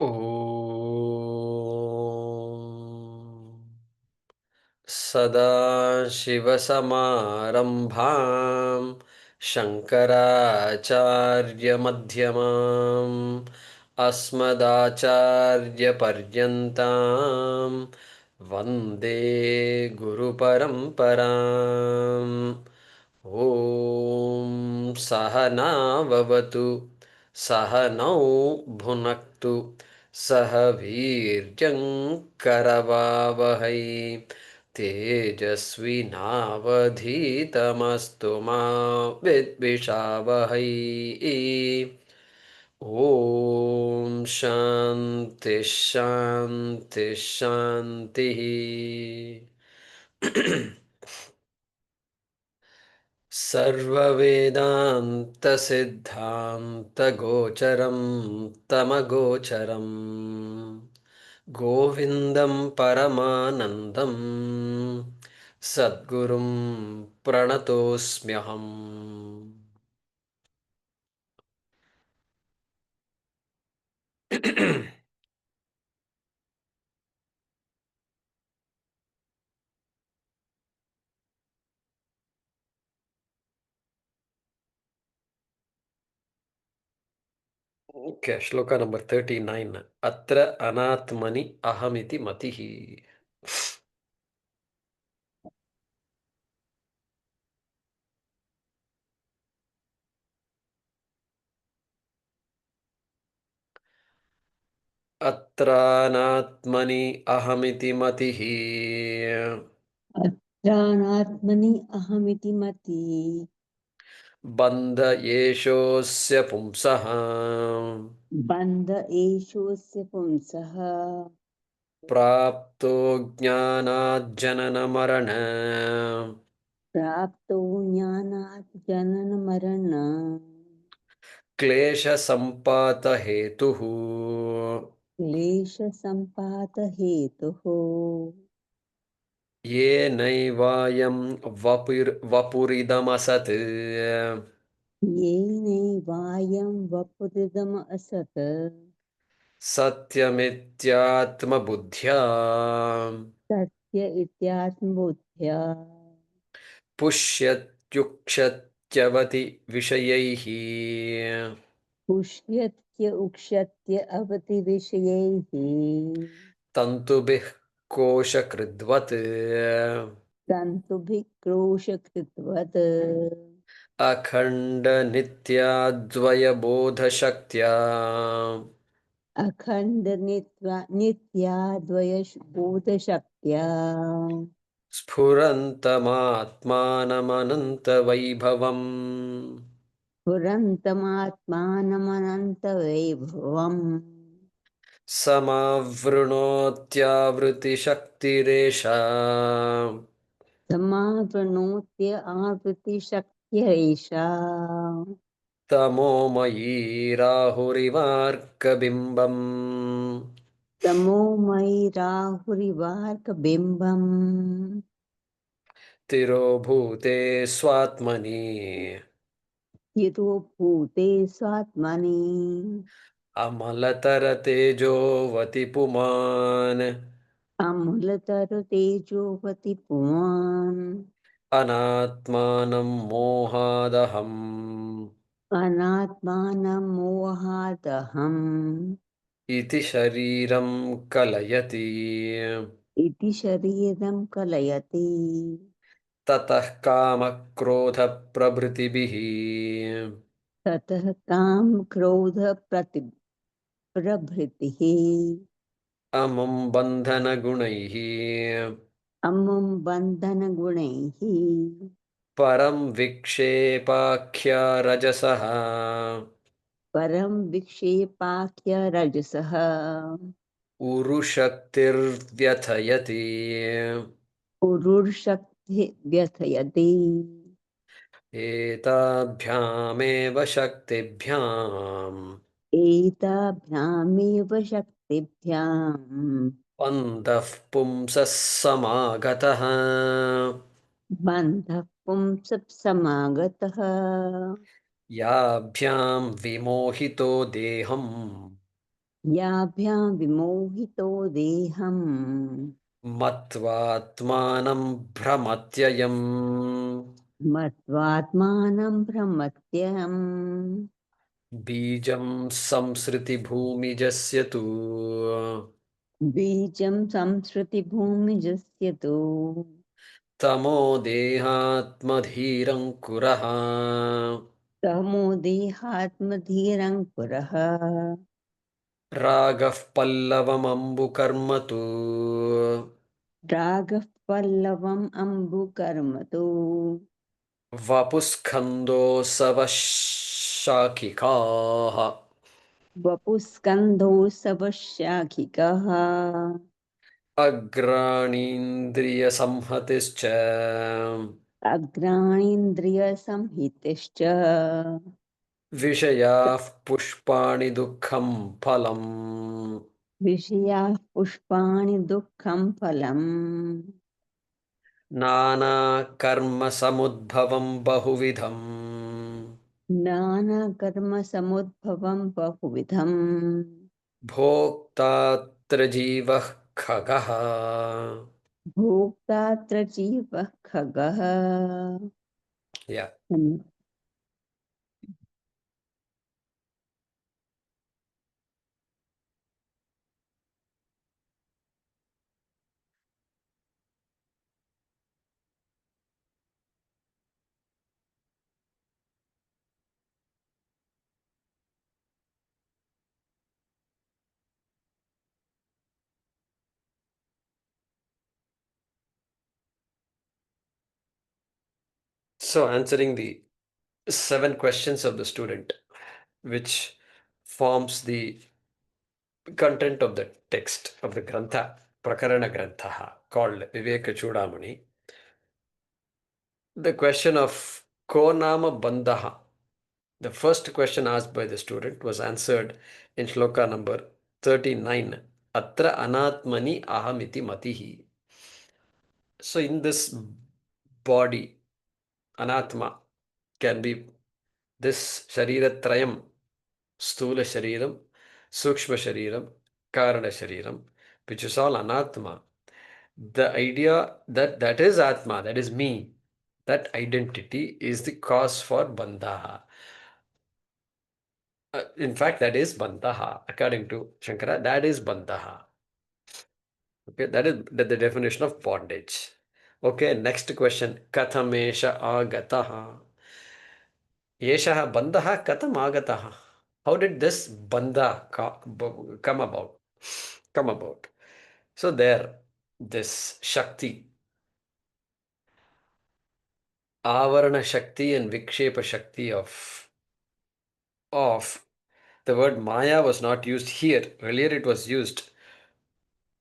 ॐ सदाशिवसमारम्भां शङ्कराचार्यमध्यमाम् अस्मदाचार्यपर्यन्तां वन्दे गुरुपरम्पराम्। ॐ सहनाववतु सहनौ भुनक्तु सह वीर्यङ्करवावहै तेजस्विनावधीतमस्तु मा विद्विषावहै। ॐ शान्ति शान्ति शान्तिः। सर्ववेदान्तसिद्धान्तगोचरं तमगोचरं गोविन्दं परमानन्दं सद्गुरुं प्रणतोऽस्म्यहम्। Okay, shloka number 39. Atra anatmani ahamiti matihi. Atranatmani ahamiti matihi. अत्रानात्मनि अहमिति मति Bandha yeshosya pumsaha. बन्ध एषोऽस्य पुंसः Prapto jnanat marana. प्राप्तो ज्ञानात् जननमरण Klesha sampata hetuhu. क्लेशसम्पातहेतुः Ye naivayam vapuridam asat. येनैवायं वपुरिदम् असत् सत्यमित्यात्मबुद्ध्या सत्य इत्यात्मबुद्ध्या पुष्यत्युक्षत्यवति विषयैः पुष्यत्य उक्ष्यत्य अवति विषयैः तन्तुभिः कोशकृद्वत् तन्तुभिक्रोशकृतवत् अखण्डनित्याद्वयबोधशक्त्या नित्याद्वयबोधशक्त्या स्फुरन्तमात्मानमनन्तवैभवम् पुरन्तमात्मानमनन्तवैभवम् समावृणोत्यावृतिशक्तिरेषा समावृणोत्य आवृत्तिशक्त्यैषा तमोमयी राहुरिवार्कबिम्बम् तमोमयि राहुरिवार्कबिम्बम् तिरोभूते स्वात्मनि यतो भूते स्वात्मनि अमलतरतेजोवति पुमान् अमूलतरुतेजोवति पुमान् अनात्मानं मोहादहम् अनात्मानं मोहादहम् इति शरीरं कलयति। इति शरीरं कलयति ततः कामक्रोधप्रभृतिभिः ततः काम क्रोध प्रभृतिः अमुं बन्धनगुणैः अमुं बन्धनगुणैः परं विक्षेपाख्या रजसः परं विक्षेपाख्य रजसः उरुशक्तिर्व्यथयति। उरुर्शक्ति व्यथयति एताभ्यामेव शक्तिभ्याम् एताभ्यामेव शक्तिभ्याम् पन्तः पुंसः समागतः। बन्धः पुंसः समागतः याभ्यां विमोहितो देहम् याभ्यां विमोहितो देहम् मत्वात्मानं भ्रमत्ययम् मत्वात्मानं भ्रमत्यहम् बीजं संसृतिभूमिजस्य तु बीजं संसृतिभूमिजस्य तु तमो देहात्मधीरङ्कुरः तमो देहात्मधीरङ्कुरः रागः पल्लवमम्बुकर्म तु रागः पल्लवम् अम्बुकर्मतु वपुस्कन्धोऽसवः शाखिकाः वपुस्कन्धौ सवशाखिकः अग्राणीन्द्रियसंहतिश्च अग्राणीन्द्रियसंहितिश्च विषयाः पुष्पाणि दुःखं फलम् विषयाः पुष्पाणि दुःखं फलम् नानाकर्मसमुद्भवं बहुविधम् नानाकर्मसमुद्भवं बहुविधम् भोक्तात्र जीवः खगः भोक्तात्र जीवः खगः Yeah. So answering the 7 questions of the student, which forms the content of the text of the Grantha, Prakarana Grantha, called Vivekachoodamani. The question of Ko Nama Bandhaha, the first question asked by the student, was answered in shloka number 39. Atra anatmani ahamiti matihi. So in this body, anatma can be this shariratrayam, sthula shariram, sukshma shariram, karana shariram, which is all anatma. The idea that that is atma, that is me, that identity is the cause for bandha. In fact, that is bandha. According to Shankara, that is bandha. Okay, that is the definition of bondage. Okay, next question. Kathamesha agataha. Yeshah bandha katham agataha. How did this bandha come about? Come about. So there, this Shakti, Avarana Shakti and Vikshepa Shakti of the word Maya was not used here. Earlier it was used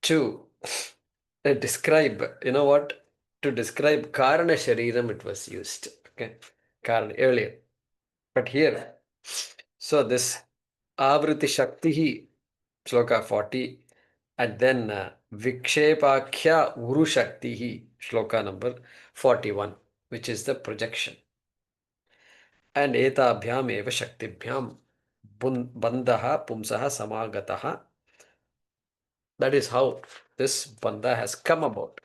to describe, you know what? To describe Karana Shariram it was used. Okay. Karana earlier. But here, so this Avriti Shakti, Shloka 40, and then Vikshepakhya Uru Shakti, Shloka number 41, which is the projection. And etabhyam eva shaktibhyam bandhaha pumsaha samagataha. That is how this bandha has come about.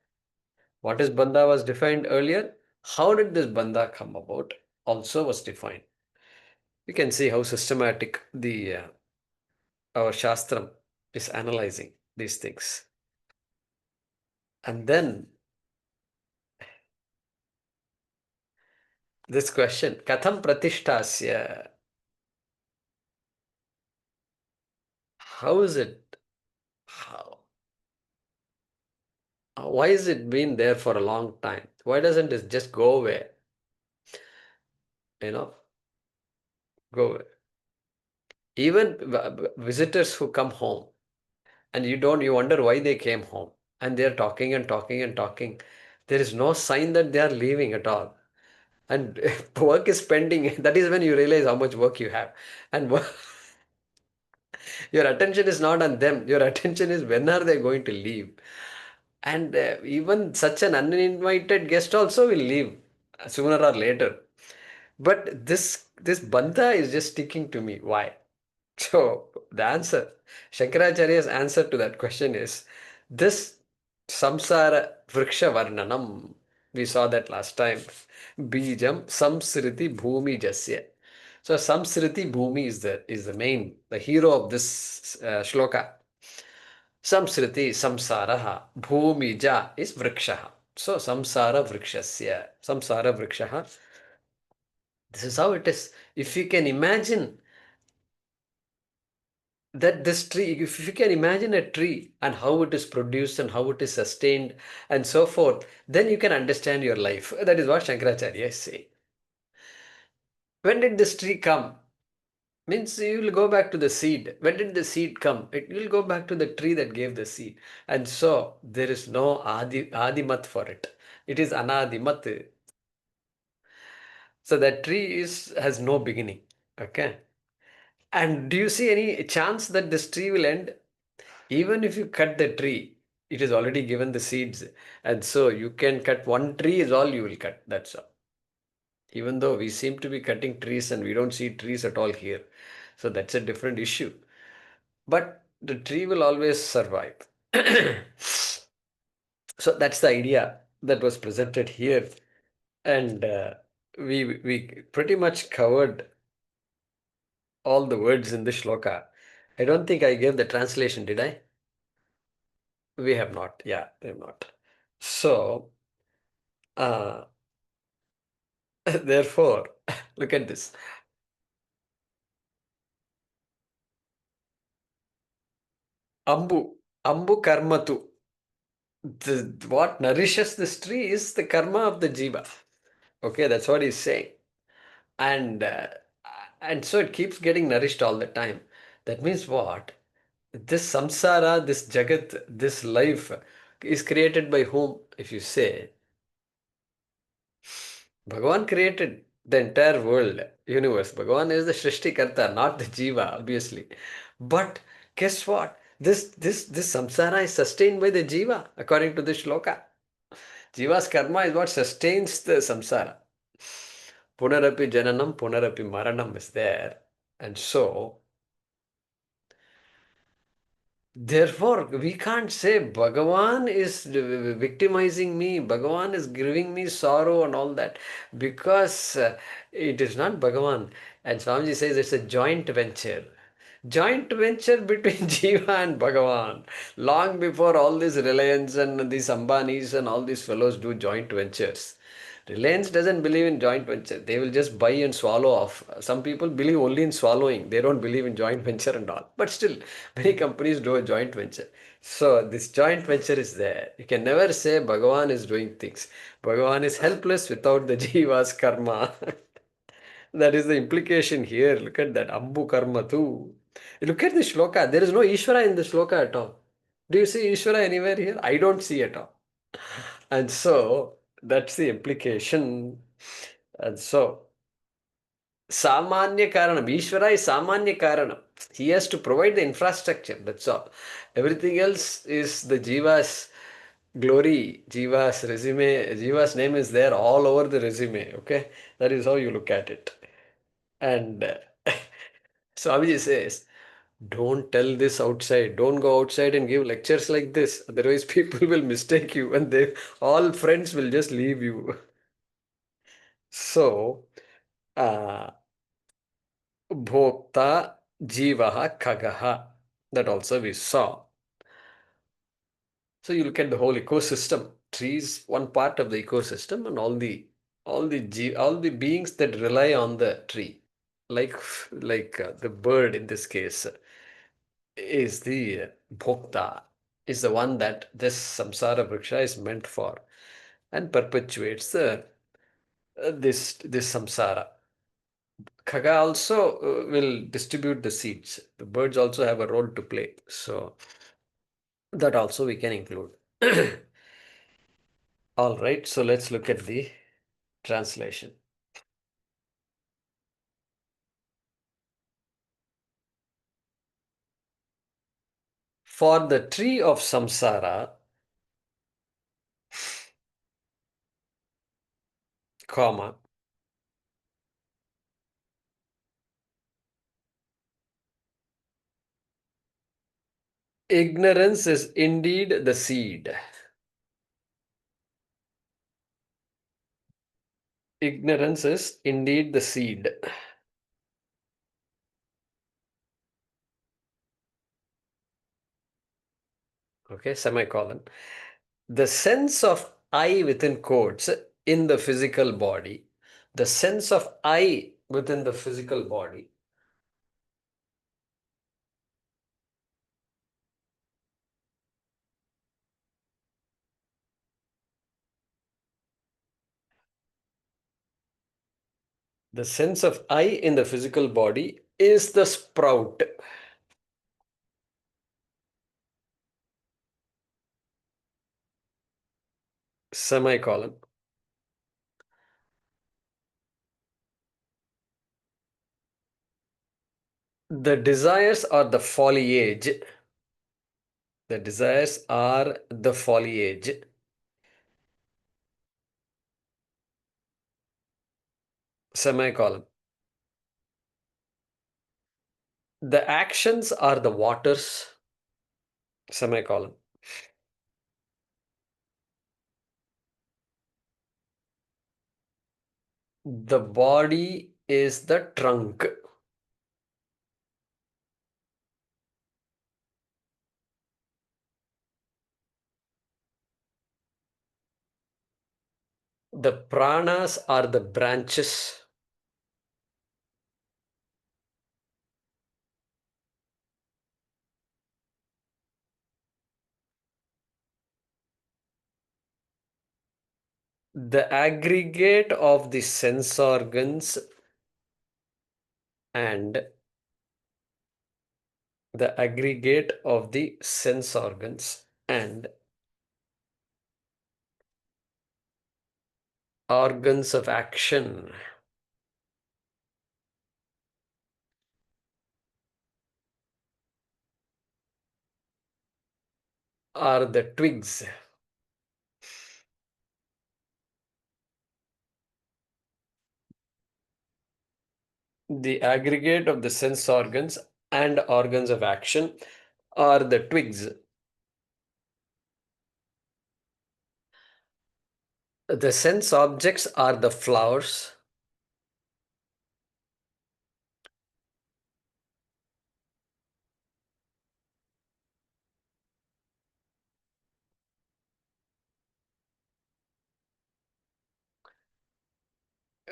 What is bandha was defined earlier. How did this bandha come about also was defined. You can see how systematic the our shastram is analyzing these things. And then this question, katham pratishthasya, how is it, how, why is it been there for a long time? Why doesn't it just go away? You know, go away. Even visitors who come home and you wonder why they came home and they're talking and talking and talking. There is no sign that they are leaving at all. And work is pending. That is when you realize how much work you have. And your attention is not on them. Your attention is when are they going to leave. And even such an uninvited guest also will leave sooner or later. But this bandha is just sticking to me. Why? So The answer, Shankaracharya's answer to that question is this samsara vriksha varnanam. We saw that last time. Bijam samsriti bhumi jasya. So samsriti bhumi is the main, the hero of this shloka. Samsriti samsaraha bhumija is vrikshaha. So samsara vrikshasya. Samsara vrikshaha. This is how it is. If you can imagine that this tree, if you can imagine a tree and how it is produced and how it is sustained and so forth, then you can understand your life. That is what Shankaracharya is saying. When did this tree come? Means you will go back to the seed. When did the seed come? It will go back to the tree that gave the seed. And so there is no adimat for it. It is anadimat. So that tree has no beginning. Okay. And do you see any chance that this tree will end? Even if you cut the tree, it is already given the seeds. And so you can cut one tree is all you will cut. That's all. Even though we seem to be cutting trees and we don't see trees at all here. So that's a different issue. But the tree will always survive. So that's the idea that was presented here. And we pretty much covered all the words in the shloka. I don't think I gave the translation, did I? We have not. Yeah, we have not. So, uh, therefore, look at this. Ambu karmatu. What nourishes this tree is the karma of the jiva. Okay, that's what he's saying. And so it keeps getting nourished all the time. That means what? This samsara, this jagat, this life is created by whom? If you say, Bhagavan created the entire world, universe. Bhagavan is the Shrishti Karta, not the Jiva, obviously. But guess what? This samsara is sustained by the Jiva, according to this shloka. Jiva's karma is what sustains the samsara. Punarapi jananam, punarapi maranam is there. And so, therefore, we can't say Bhagavan is victimizing me, Bhagavan is giving me sorrow and all that, because it is not Bhagavan. And Swamiji says it's a joint venture. Joint venture between Jiva and Bhagavan. Long before all these Reliance and these Ambanis and all these fellows do joint ventures. Reliance doesn't believe in joint venture. They will just buy and swallow off. Some people believe only in swallowing. They don't believe in joint venture and all. But still, many companies do a joint venture. So this joint venture is there. You can never say Bhagavan is doing things. Bhagavan is helpless without the Jiva's karma. That is the implication here. Look at that. Ambu karma too. Look at the shloka. There is no Ishvara in the shloka at all. Do you see Ishvara anywhere here? I don't see at all. And so that's the implication. And so Samanya Karanam. Ishvara is Samanya Karanam. He has to provide the infrastructure. That's all. Everything else is the Jiva's glory. Jiva's resume. Jiva's name is there all over the resume. Okay. That is how you look at it. And Swamiji says, don't tell this outside. Don't go outside and give lectures like this. Otherwise, people will mistake you and all friends will just leave you. So, uh, bhokta jivaha khagaha. That also we saw. So you look at the whole ecosystem. Trees, one part of the ecosystem, and all the beings that rely on the tree, like the bird in this case, is the bhokta, is the one that this samsara vriksha is meant for, and perpetuates this samsara. Khaga also will distribute the seeds. The birds also have a role to play. So that also we can include. All right, so let's look at the translation. For the tree of samsara, comma, Ignorance is indeed the seed. Ignorance is indeed the seed. Okay, semicolon. The sense of I within quotes in the physical body, the sense of I within the physical body, the sense of I in the physical body is the sprout. Semicolon. The desires are the foliage. The desires are the foliage. Semicolon. The actions are the waters. Semicolon. The body is the trunk. The pranas are the branches. The aggregate of the sense organs and the aggregate of the sense organs and organs of action are the twigs. The aggregate of the sense organs and organs of action are the twigs. The sense objects are the flowers.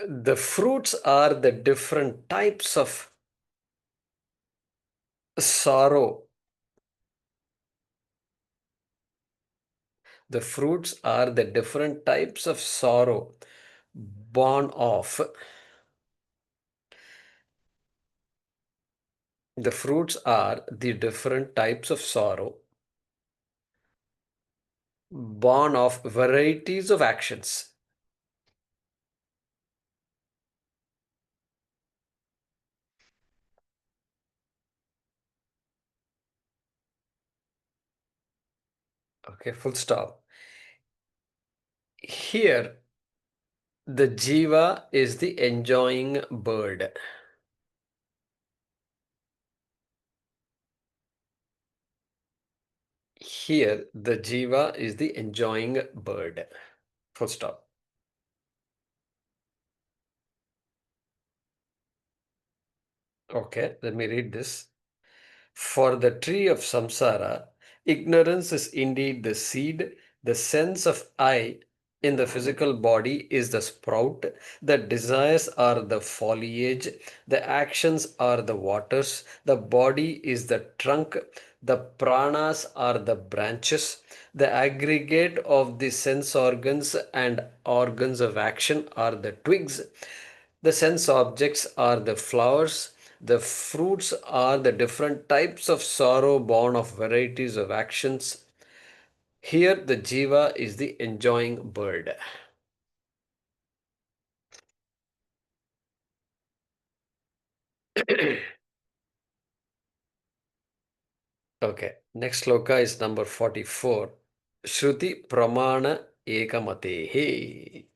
The fruits are the different types of sorrow. The fruits are the different types of sorrow born of. The fruits are the different types of sorrow born of varieties of actions. Okay, full stop. Here, the jiva is the enjoying bird. Here, the jiva is the enjoying bird. Full stop. Okay, let me read this. For the tree of samsara, ignorance is indeed the seed, the sense of I in the physical body is the sprout, the desires are the foliage, the actions are the waters, the body is the trunk, the pranas are the branches, the aggregate of the sense organs and organs of action are the twigs, the sense objects are the flowers, the fruits are the different types of sorrow born of varieties of actions. Here, the jiva is the enjoying bird. Okay, next sloka is number 44. ShrutipramaaNaikamateH.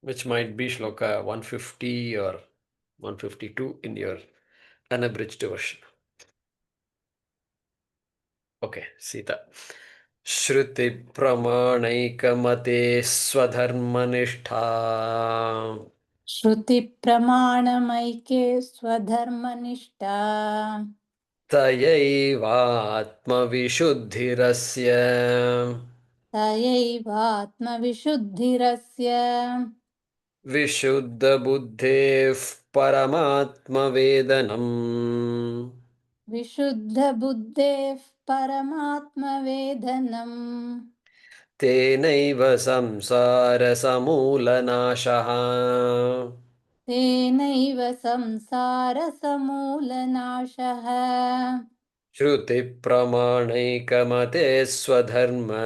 which might be shloka 150 or 152 in your unabridged version. Okay, Sita. ShrutipramaaNaikamateH svadharmaniShThaa श्रुतिप्रमाणमैके स्वधर्मनिष्ठा tayaivaatmavishuddhirasya तयैवात्मविशुद्धिरस्य vishuddhabuddhaiः paramatmavedanaM विशुद्धबुद्धेः परमात्मवेदनम् tenaiva saMsaarasamuulanaashaH तेनैव संसारसमूलनाशः shrutipramaaNaikamateH svadharma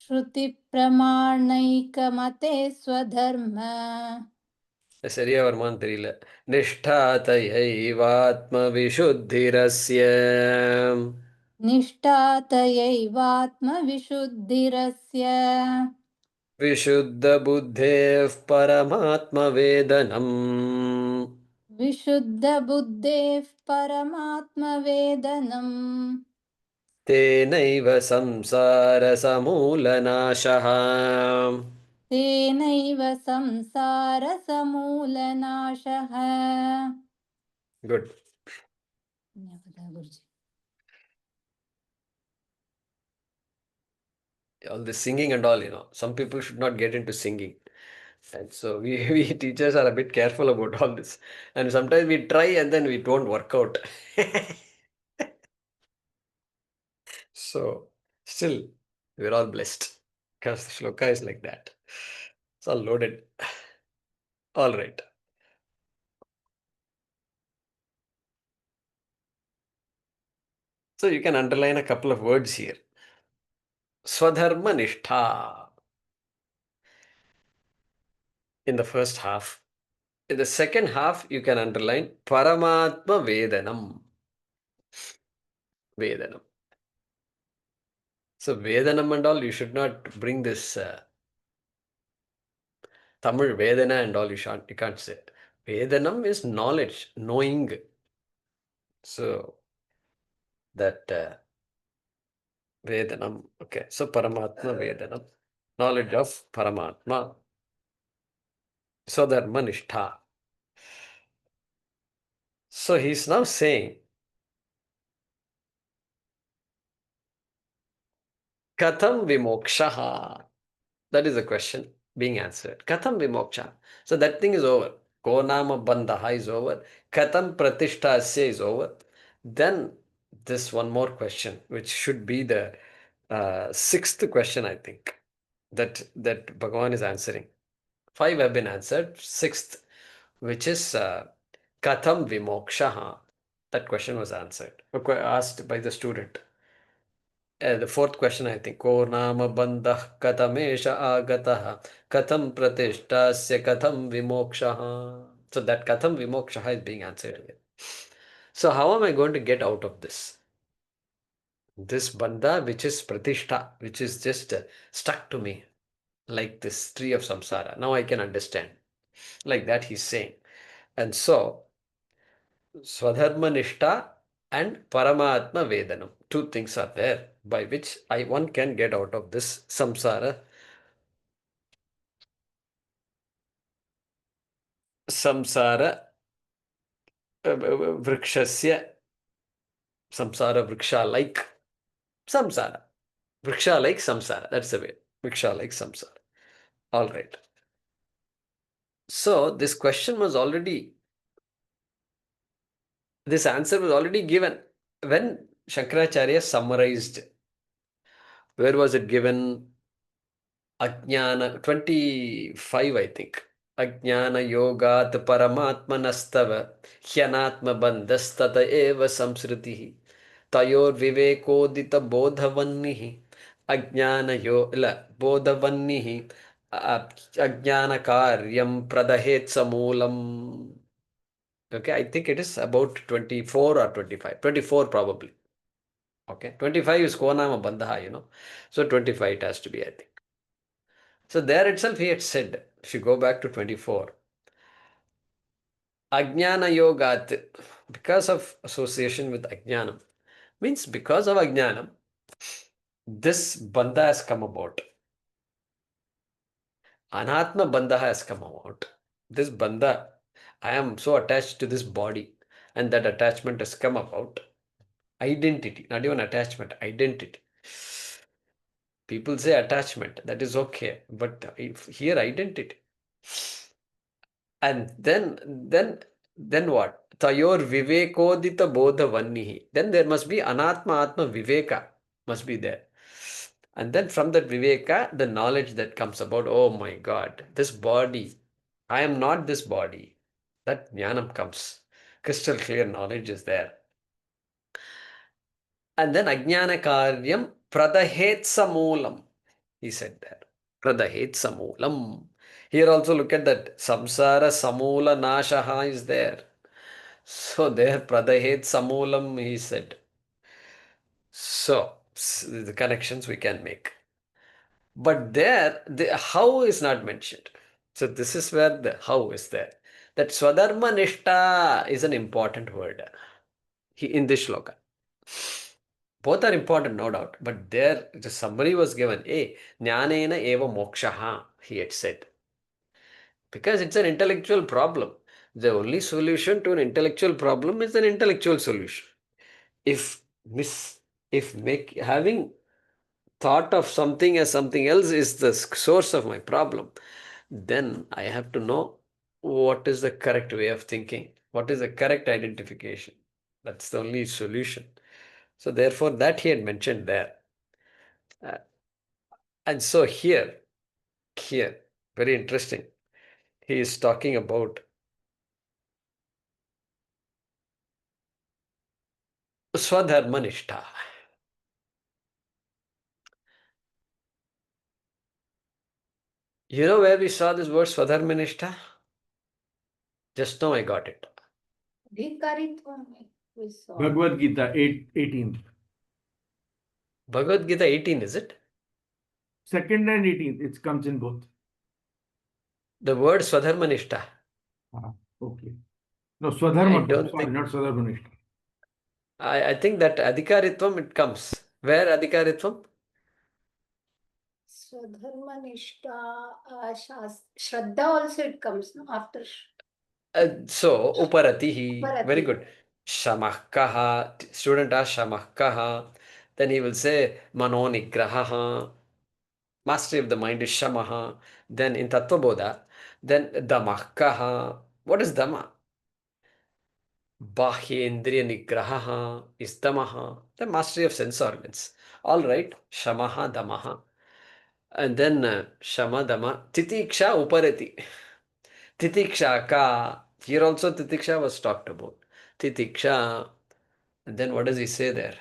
श्रुतिप्रमाणैकमते स्वधर्म சரியா வருமான்னு தெரியல நிஷ்டா தயைவாத்மவிசுத்திரஸ்ய निष्ठा तयैवात्मविशुद्धिरस्य विशुद्धबुद्धेः परमात्मवेदनम् विशुद्धबुद्धेः परमात्मवेदनम् तेनैव संसारसमूलनाशः तेनैव संसारसमूलनाशः good धन्यवादः गुरुजी। all this singing and all, some people should not get into singing. And so we teachers are a bit careful about all this. And sometimes we try and then we don't work out. So still, we're all blessed because the shloka is like that. It's all loaded. All right. So you can underline a couple of words here. SvadharmaniShThaa in the first half. In the second half, you can underline paramatmavedanaM. Vedanam. So Vedanam and all, you should not bring this Tamil Vedana and all, you can't say. Vedanam is knowledge, knowing. So that Vedanam, okay. So Paramatma Vedanam, knowledge of Paramatma. SvadharmaniShThaa. So he's now saying, katham vimokShaH. That is the question being answered. Katham vimokShaH. So that thing is over. Konama bandha is over. Katham pratisthasya is over. Then this one more question, which should be the sixth question, I think, that Bhagavan is answering. 5 have been answered. Sixth, which is katham vimokShaH. That question was answered, asked by the student. The fourth question, I think, ko nama bandha katamesha agataha katham pratisthasya katham vimokShaH. So that katham vimokShaH is being answered here. So how am I going to get out of this? This bandha, which is pratishtha, which is just stuck to me, like this tree of samsara. Now I can understand. Like that he's saying. And so, svadharmaniShThaa and paramatmavedanam. Two things are there by which one can get out of this samsara vrikshasya, samsara vriksha like samsara. Vriksha like samsara. That's the way. Vriksha like samsara. All right. So this question was already, this answer was already given when Shankaracharya summarized. Where was it given? Ajnana 25, I think. Ajnana yogat paramatmanastava hyanatma bandhastata eva samsritihi tayor vivekodita bodhavannihi ajnana bodhavannihi ajnana karyam pradahet samulam. Okay, I think it is about 24 or 25. 24 probably. Okay, 25 is konama bandha, So 25 it has to be, I think. So there itself he had said, if you go back to 24, Ajnana yogat, because of association with Ajnanam, means because of Ajnanam, this bandha has come about. Anatma bandha has come about. This bandha, I am so attached to this body, and that attachment has come about. Identity, not even attachment, identity. People say attachment, that is okay, but here identity. And then what? Tayor vivekodita bodha vannihi. Then there must be anatma atma viveka must be there. And then from that viveka, the knowledge that comes about, oh my God, this body, I am not this body. That jnanam comes. Crystal clear knowledge is there. And then ajnana karyam pradahetsam he said that. Pradahetsam. Here also look at that. saMsaarasamuulanaashaH is there. So there pradahetsam he said. So the connections we can make. But there, the how is not mentioned. So this is where the how is there. That svadharmaniShThaa is an important word in this shloka. Both are important, no doubt. But there, the summary was given. Jnanena eva vimokShaH, he had said. Because it's an intellectual problem. The only solution to an intellectual problem is an intellectual solution. If having thought of something as something else is the source of my problem, then I have to know what is the correct way of thinking, what is the correct identification. That's the only solution. So therefore that he had mentioned there. And so here, very interesting. He is talking about svadharmaniShThaa. You know where we saw this word svadharmaniShThaa? Just now I got it. Adhikaritvam we saw. Bhagavad Gita 18. Bhagavad Gita 18, is it? 2nd and 18th, it comes in both. The word svadharmaniShThaa. Okay. No, I Swadharma, don't sorry, think. not Svadharmanishta. I think that adhikaritvam it comes. Where adhikaritvam? SvadharmaniShThaa, Shraddha also it comes no? After So uparatihi. Very Uparati. good. Shamahkaha. Student asks shamahkaha. Then he will say manonigrahaha. Mastery of the mind is shamaha. Then in Tattvabodha, then damahkaha. What is dama? Bahyendriya nigrahaha is damaha. The mastery of sense organs. All right. Shamaha, damaha. And then shama, dama. Titiksha, uparati. Titiksha ka. Here also titiksha was talked about. Titiksha. And then what does he say there?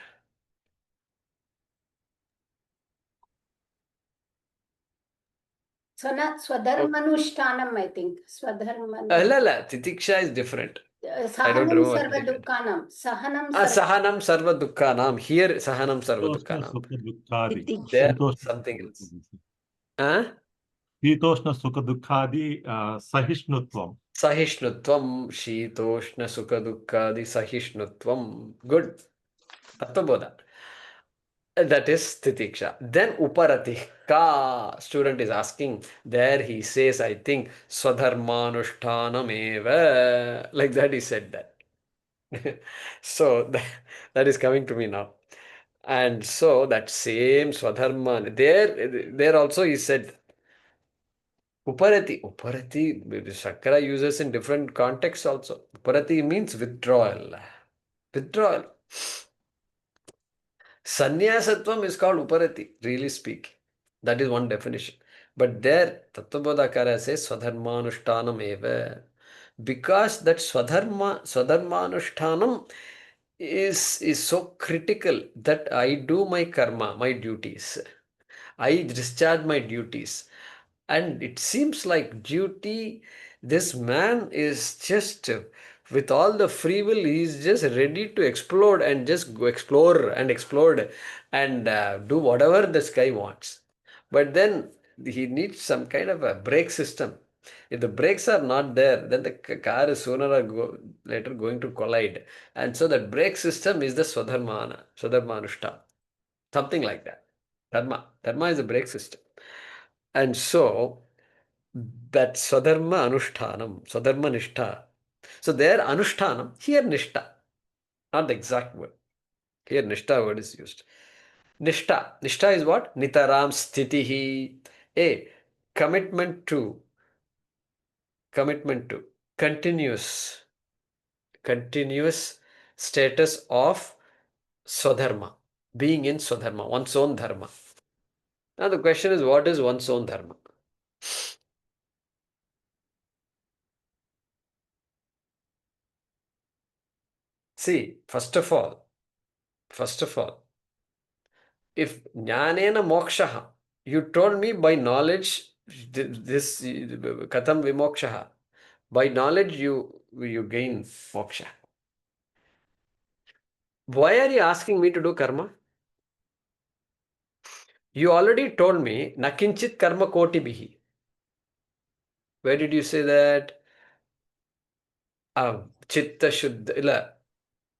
Swadharmanushtanam, I think. La, titiksha is different. I don't Sahanam remember. sarva Sahanam Sahanam sarva dukkhanam. Here sahanam sarva dukkhanam. Sukha Dukkhadi. There Shitoshna something Sukha else. Dukkhadi. Shitoshna Sukha Dukkhadi Sahishnutvam. Sahishnutvam, Shitoshna Sukha Dukkadi Sahishnutvam. Good. Tattvabodha. That is titiksha. Then uparati ka. Student is asking. There he says, I think, svadharmaniShThaa. Like that he said that. So that is coming to me now. And so that same svadharma, there also he said, Uparati. Uparati, Shankara uses in different contexts also. Uparati means withdrawal. Withdrawal. Sannyasatvam is called uparati, really speaking. That is one definition. But there, Tattvabodhakara says svadharmaniShThanam eva. Because that svadharmaniShThanam is so critical that I do my karma, my duties. I discharge my duties. And it seems like duty, this man is just, with all the free will, he is just ready to explode and just go explore and explode and do whatever this guy wants. But then he needs some kind of a brake system. If the brakes are not there, then the car is sooner or later going to collide. And so that brake system is the svadharmaniShThaa. Something like that. Dharma. Dharma is a brake system. And so that svadharmaniShThaa. So there anushtanam, here nishtha. Not the exact word. Here niShThA word is used. niShThA. niShThA is what? Nitaram sthitihi. A commitment to continuous status of svadharma, being in svadharma, one's own dharma. Now the question is, what is one's own dharma? See, first of all, if jnanena mokShaH, you told me by knowledge, this katham vimokShaH, by knowledge you gain moksha. Why are you asking me to do karma? You already told me nakinchit karma koti bihi. Where did you say that? Chitta shuddha, illa.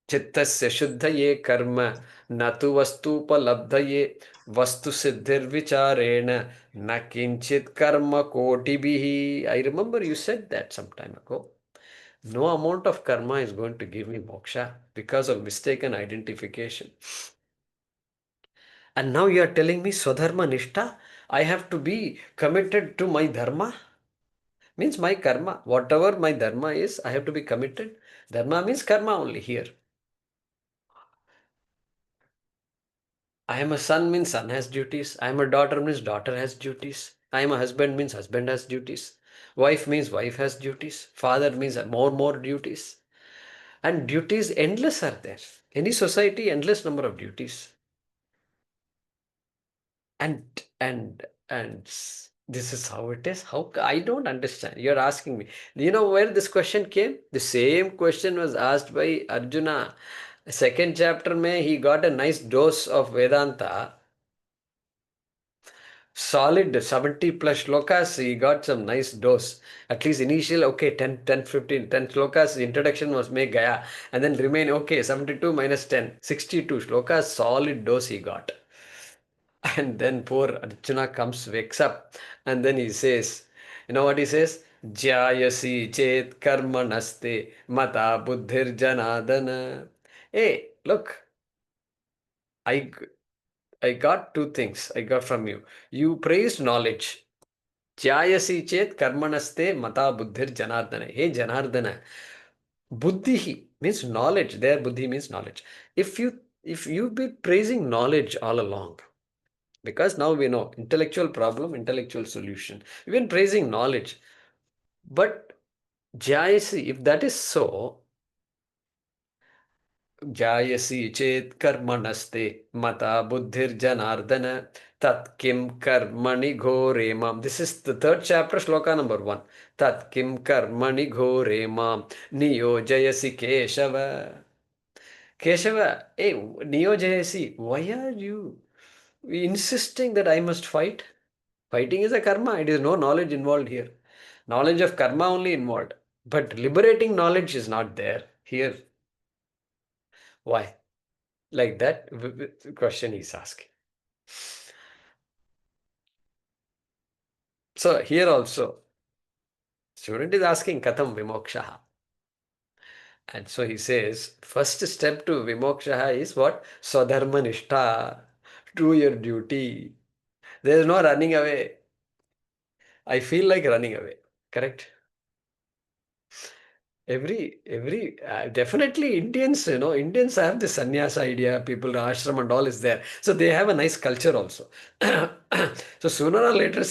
Chittasya shuddhaye karma natu vastupalabdhaye vastu siddhir vicharena nakinchit karma koti bihi. I remember you said that some time ago. No amount of karma is going to give me moksha because of mistaken identification. And now you are telling me svadharmaniShThaa, I have to be committed to my dharma. Means my karma, whatever my dharma is, I have to be committed. Dharma means karma only here. I am a son means son has duties. I am a daughter means daughter has duties. I am a husband means husband has duties. Wife means wife has duties. Father means more duties. And duties endless are there. Any society, endless number of duties. And this is how it is. How I don't understand. You're asking me. Do you know where this question came? The same question was asked by Arjuna. Second chapter mein he got a nice dose of Vedanta. Solid 70 plus shlokas, he got some nice dose. At least initial, okay, 10, 15, 10 shlokas, the introduction was made gaya. And then remain, okay, 72 minus 10, 62 shlokas, solid dose he got. And then poor Arjuna comes, wakes up, and then he says, you know what he says? Jayasi chet karma naste mata buddhir janadana. Hey, look, I got two things I got from you. You praised knowledge. Jayasi chet karmanaste mata buddhir janardana. Hey Janardana, buddhi means knowledge. There buddhi means knowledge. If you've been praising knowledge all along, because now we know intellectual problem, intellectual solution. We've been praising knowledge. But Jayasi, if that is so, Jayasi chet karmanaste mata buddhir janardana tat kim karmani ghore mam. This is the third chapter, shloka number 1. Tat kim karmani ghore mam niyojayasi Keshava. Keshava, hey, niyojayasi, why are you insisting that I must fight? Fighting is a karma. It is no knowledge involved here. Knowledge of karma only involved. But liberating knowledge is not there here. Why? Like that question he's asking. So here also, student is asking katham vimokShaH. And so he says, first step to vimokShaH is what? svadharmaniShThaa. Do your duty. There is no running away. I feel like running away. Correct? Definitely Indians, Indians have the sannyasa idea, people, ashram and all is there. So they have a nice culture also. So sooner or later,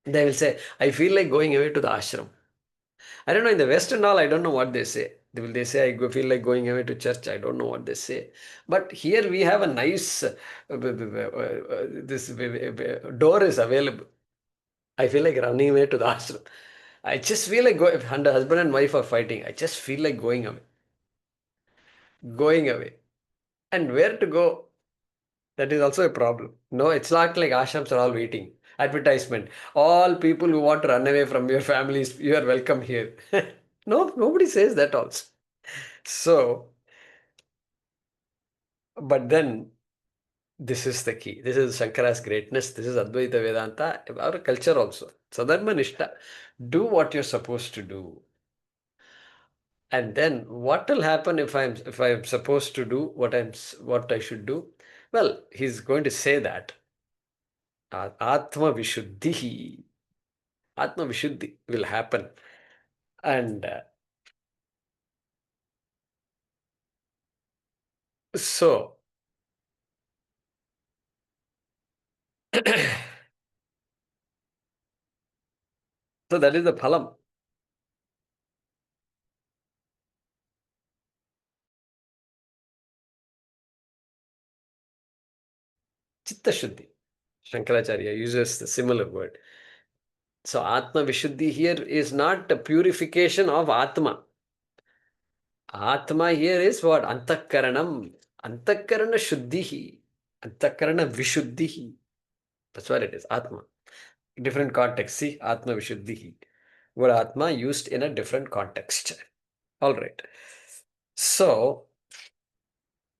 they will say, I feel like going away to the ashram. I don't know, in the West and all, I don't know what they say. They say, feel like going away to church. I don't know what they say. But here we have a nice, this door is available. I feel like running away to the ashram. I just feel like and the husband and wife are fighting. I just feel like going away. Going away. And where to go? That is also a problem. No, it's not like ashrams are all waiting. Advertisement. All people who want to run away from your families, you are welcome here. No, nobody says that also. So, but then this is the key. This is Shankara's greatness. This is Advaita Vedanta, our culture also. svadharmaniShThaa. Do what you're supposed to do. And then what will happen if I'm supposed to do what I should do? Well, he's going to say that atmavishuddhihi. Atmavishuddhi will happen. And so so that is the phalam. Chitta Shuddhi. Shankaracharya uses the similar word. So Atma Vishuddhi here is not the purification of Atma. Atma here is what? Antakaranam. Antakarana Shuddhihi. Antakarana Vishuddhihi. That's what it is. Atma. Different context. See, Atma Vishuddhihi. Word Atma used in a different context. All right. So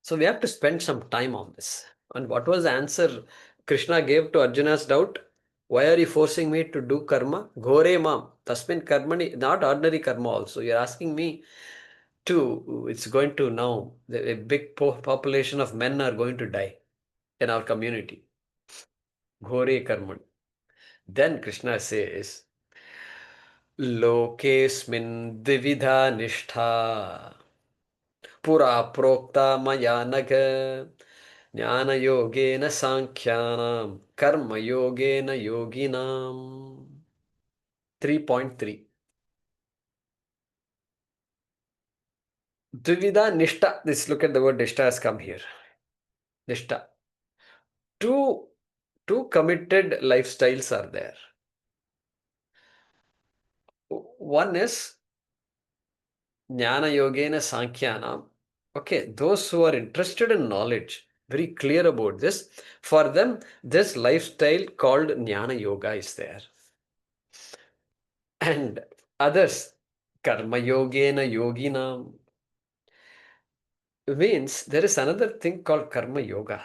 we have to spend some time on this. And what was the answer Krishna gave to Arjuna's doubt? Why are you forcing me to do karma? Ghore mam. Tasmin karmani, not ordinary karma also. You're asking me to, it's going to now, a big population of men are going to die in our community. Ghore karmani. Then Krishna says, Lokesmin dividha nishtha pura prokta maya naga jnana yogena sankhyanam karma yogena yoginam. 3.3. Dvivida nishtha. This, look at the word nishtha has come here. Nishtha. Two committed lifestyles are there. One is jnana yogena sankhyanam. Okay, those who are interested in knowledge, very clear about this, for them this lifestyle called jnana yoga is there. And others, karma yogena yoginam, means there is another thing called karma yoga.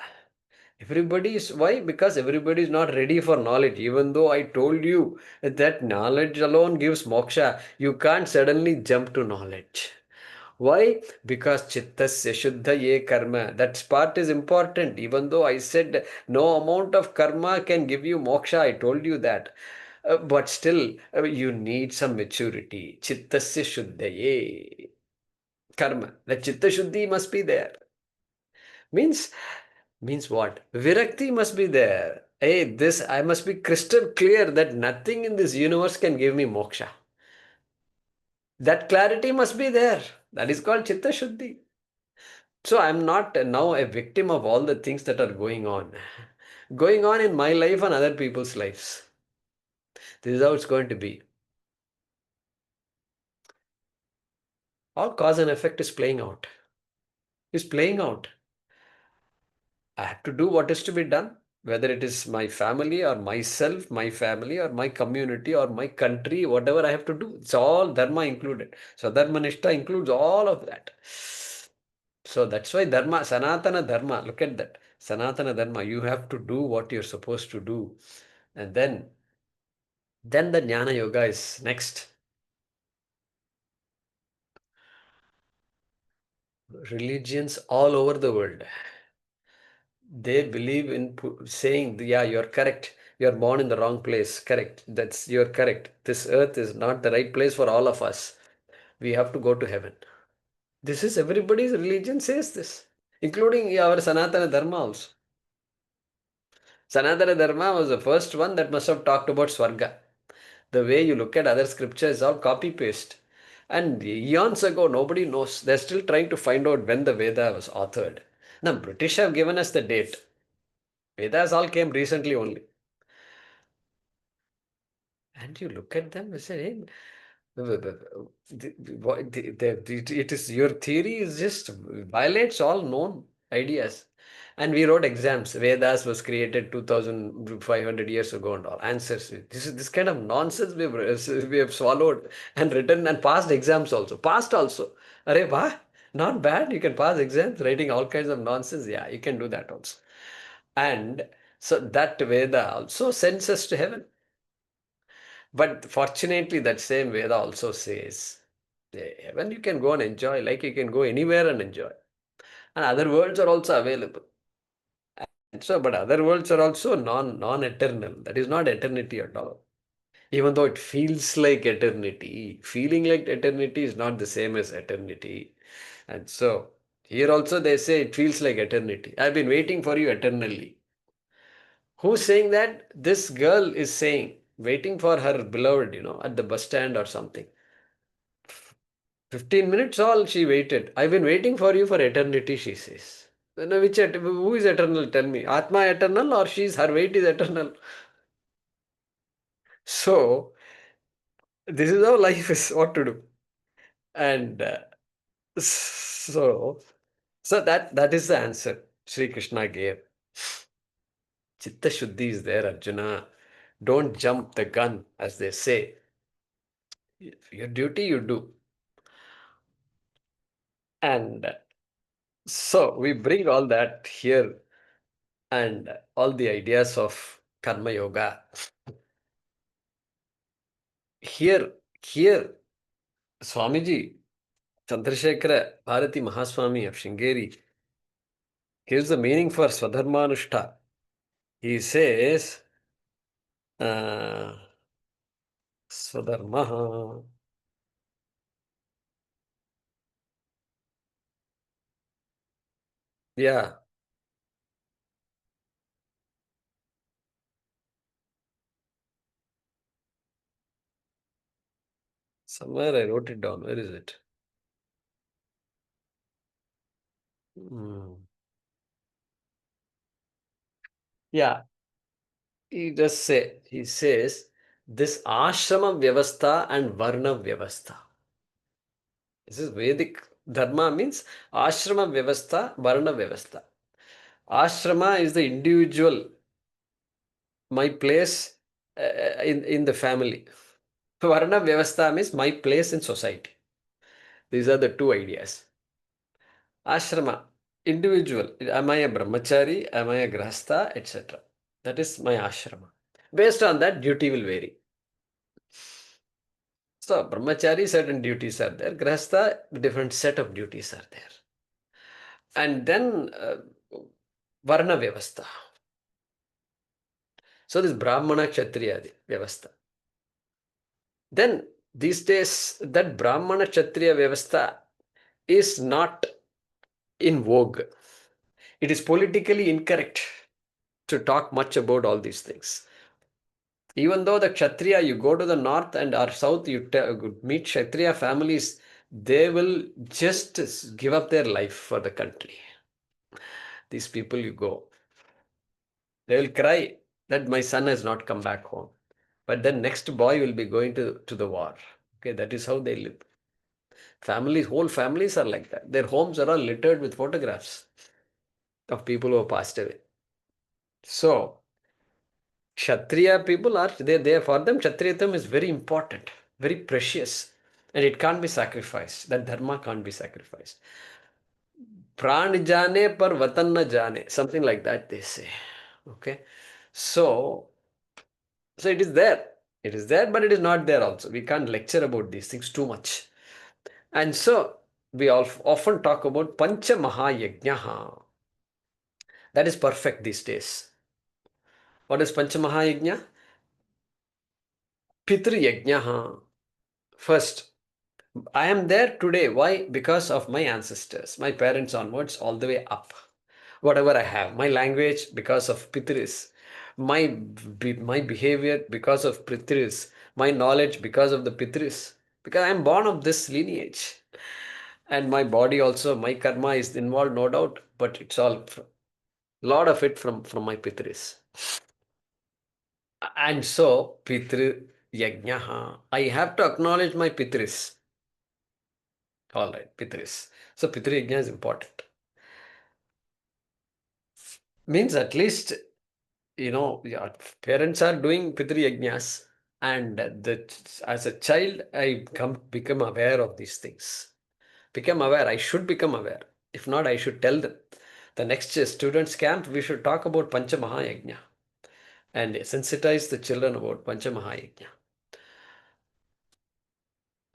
Everybody is, why? Because everybody is not ready for knowledge. Even though I told you that knowledge alone gives moksha, you can't suddenly jump to knowledge. Why? Because chittasya shuddhaye karma. That part is important. Even though I said no amount of karma can give you moksha, I told you that. But still, you need some maturity. Chittasya shuddhaye karma. The chitta shuddhi must be there. Means what? Virakti must be there. Hey, this, I must be crystal clear that nothing in this universe can give me moksha. That clarity must be there. That is called chitta shuddhi. So I'm not now a victim of all the things that are going on in my life and other people's lives. This is how it's going to be. All cause and effect is playing out. Is playing out. I have to do what is to be done, whether it is my family or myself, my family or my community or my country, whatever I have to do. It's all dharma included. So svadharmaniShThaa includes all of that. So that's why dharma, sanatana dharma, look at that. Sanatana dharma, you have to do what you're supposed to do. And then the jnana yoga is next. Religions all over the world, they believe in saying, yeah, you're correct. You're born in the wrong place. Correct. You're correct. This earth is not the right place for all of us. We have to go to heaven. This is everybody's religion says this, including our Sanatana Dharma also. Sanatana Dharma was the first one that must have talked about Swarga. The way you look at other scriptures is all copy-paste. And eons ago, nobody knows. They're still trying to find out when the Veda was authored. Now, British have given us the date. Vedas all came recently only. And you look at them and say, hey, it is your theory is just violates all known. ideas. And we wrote exams. Vedas was created 2500 years ago and all. Answers. This kind of nonsense we have swallowed and written and passed exams also. Passed also. Arey, wah? Not bad. You can pass exams writing all kinds of nonsense. Yeah, you can do that also. And so that Veda also sends us to heaven. But fortunately, that same Veda also says, heaven you can go and enjoy, like you can go anywhere and enjoy. And other worlds are also available. And so, but other worlds are also non-eternal. That is not eternity at all. Even though it feels like eternity, feeling like eternity is not the same as eternity. And so, here also they say it feels like eternity. I've been waiting for you eternally. Who's saying that? This girl is saying, waiting for her beloved, at the bus stand or something. 15 minutes all she waited. I've been waiting for you for eternity, she says. Then who is eternal? Tell me. Atma eternal or her wait is eternal? So, this is how life is, what to do. And so that is the answer Sri Krishna gave. Chitta Shuddhi is there, Arjuna. Don't jump the gun, as they say. Your duty you do. And so we bring all that here and all the ideas of Karma Yoga. Here, Swamiji, Chandrasekhara Bharati Mahaswami of Shringeri gives the meaning for svadharmaniShThaa. He says, svadharma. Yeah, somewhere I wrote it down. Where is it? Yeah, he says, this ashrama vyavastha and varna vyavastha. This is Vedic dharma means ashrama vyavastha, varna vyavastha. Ashrama is the individual, my place in the family. Varna vyavastha means my place in society. These are the two ideas. Ashrama, individual. Am I a brahmachari? Am I a grahastha? Etc. That is my ashrama. Based on that, duty will vary. So, brahmachari, certain duties are there. Grahastha, different set of duties are there. And then, varna vyavastha. So, this brahmana, kshatriya vyavastha. Then, these days, that brahmana, kshatriya vyavastha is not in vogue. It is politically incorrect to talk much about all these things. Even though the Kshatriya, you go to the north and or south, you meet Kshatriya families, they will just give up their life for the country. These people you go, they will cry that my son has not come back home. But then next boy will be going to the war. Okay, that is how they live. Families, whole families are like that. Their homes are all littered with photographs of people who have passed away. So, Kshatriya people are, they for them, Kshatriyatam is very important, very precious, and it can't be sacrificed. That dharma can't be sacrificed. Pran jane par vatan na jane, something like that they say. Okay, so it is there. It is there, but it is not there also. We can't lecture about these things too much. And so we often talk about Pancha Mahayajnaha. That is perfect these days. What is Pancha Mahayajna? Pitru Yajnaha. First, I am there today. Why? Because of my ancestors, my parents onwards, all the way up. Whatever I have, my language because of Pitris, my behavior because of Pitris, my knowledge because of the Pitris, because I am born of this lineage. And my body also, my karma is involved, no doubt, but it's all, lot of it from my Pitris. And so, Pitri Yajnaha, I have to acknowledge my Pitris. All right, Pitris. So Pitri Yajna is important. Means at least, your parents are doing Pitri Yajnas, and as a child, I become aware of these things. Become aware. I should become aware. If not, I should tell them. The next students' camp, we should talk about Pancha Mahayajna and sensitize the children about Pancha Mahayajna,